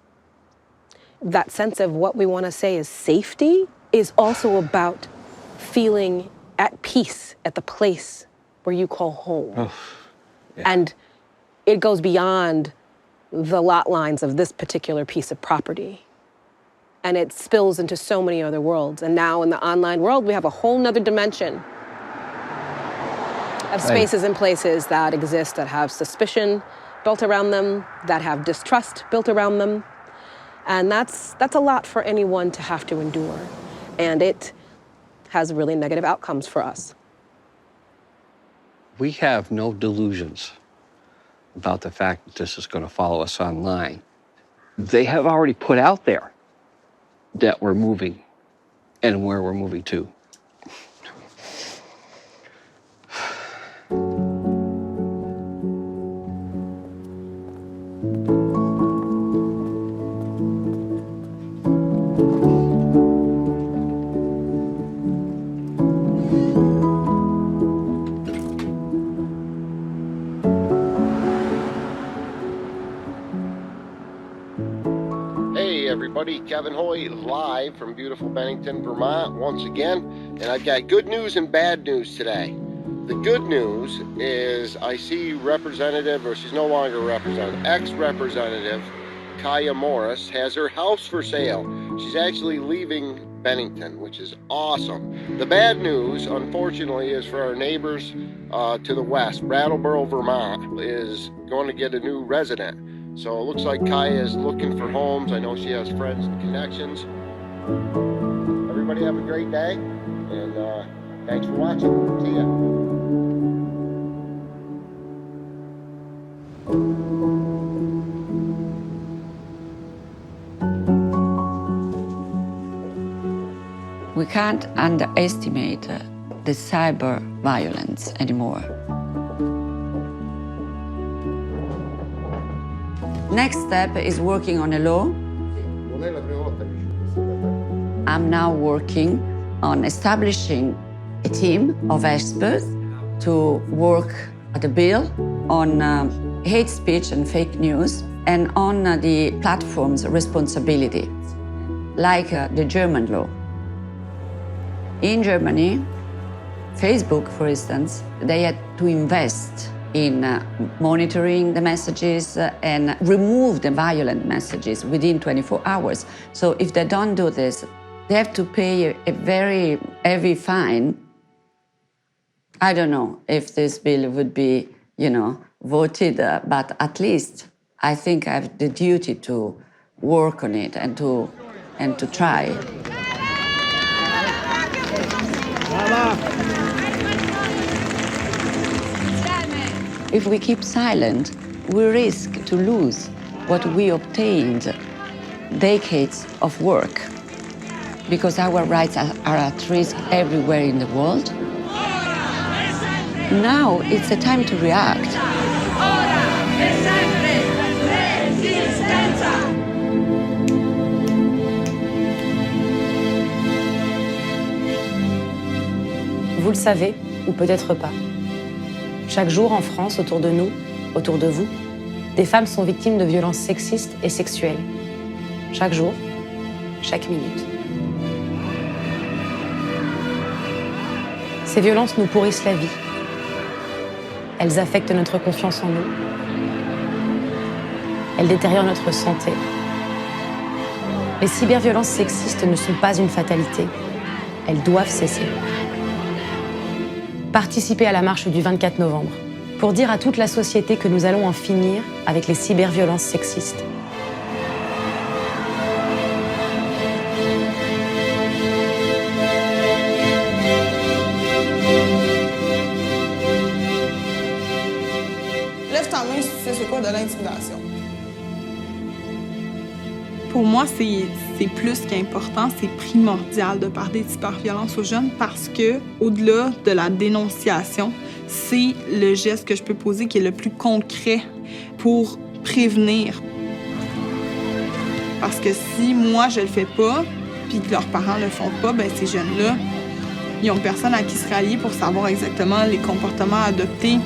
That sense of what we want to say is safety is also about feeling at peace at the place where you call home. Oh, yeah. And it goes beyond the lot lines of this particular piece of property. And it spills into so many other worlds. And now in the online world, we have a whole nother dimension of spaces and places that exist that have suspicion built around them, that have distrust built around them. And that's a lot for anyone to have to endure. And it has really negative outcomes for us. We have no delusions about the fact that this is going to follow us online. They have already put out there that we're moving and where we're moving to. Everybody, Kevin Hoy live from beautiful Bennington, Vermont once again, and I've got good news and bad news today. The good news is I see Representative, or she's no longer Representative, ex-Representative Kiah Morris has her house for sale. She's actually leaving Bennington, which is awesome. The bad news, unfortunately, is for our neighbors to the west. Brattleboro, Vermont is going to get a new resident. So it looks like Kiah is looking for homes. I know she has friends and connections. Everybody have a great day, and thanks for watching. See ya. We can't underestimate the cyber violence anymore. Next step is working on a law. I'm now working on establishing a team of experts to work at a bill on hate speech and fake news and on the platform's responsibility, like the German law. In Germany, Facebook, for instance, they had to invest in monitoring the messages and remove the violent messages within 24 hours. So if they don't do this, they have to pay a very heavy fine. I don't know if this bill would be, voted, but at least I think I have the duty to work on it and to try. If we keep silent, we risk to lose what we obtained decades of work, because our rights are at risk everywhere in the world. Now it's a time to react. Vous le savez, ou peut-être pas. Chaque jour en France, autour de nous, autour de vous, des femmes sont victimes de violences sexistes et sexuelles. Chaque jour, chaque minute. Ces violences nous pourrissent la vie. Elles affectent notre confiance en nous. Elles détériorent notre santé. Les cyberviolences sexistes ne sont pas une fatalité. Elles doivent cesser. Participez à la marche du 24 novembre pour dire à toute la société que nous allons en finir avec les cyberviolences sexistes. Lève ta main si tu sais c'est quoi de l'intimidation. Pour moi, c'est plus qu'important, c'est primordial de parler de cyberviolence aux jeunes parce que, au-delà de la dénonciation, c'est le geste que je peux poser qui est le plus concret pour prévenir. Parce que si moi, je le fais pas, puis que leurs parents le font pas, ben ces jeunes-là, ils ont personne à qui se rallier pour savoir exactement les comportements à adopter.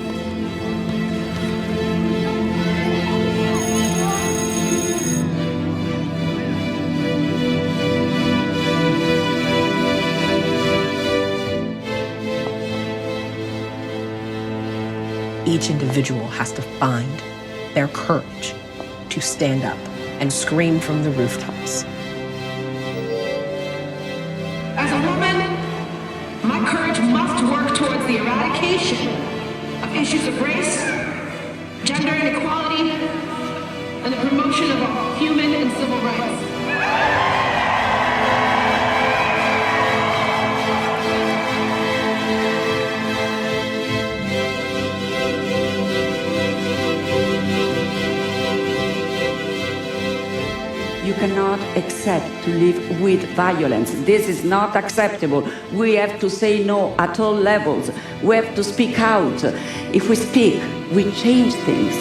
Each individual has to find their courage to stand up and scream from the rooftops. As a woman, my courage must work towards the eradication of issues of race, gender inequality, and the promotion of human and civil rights. You cannot accept to live with violence. This is not acceptable. We have to say no at all levels. We have to speak out. If we speak, we change things.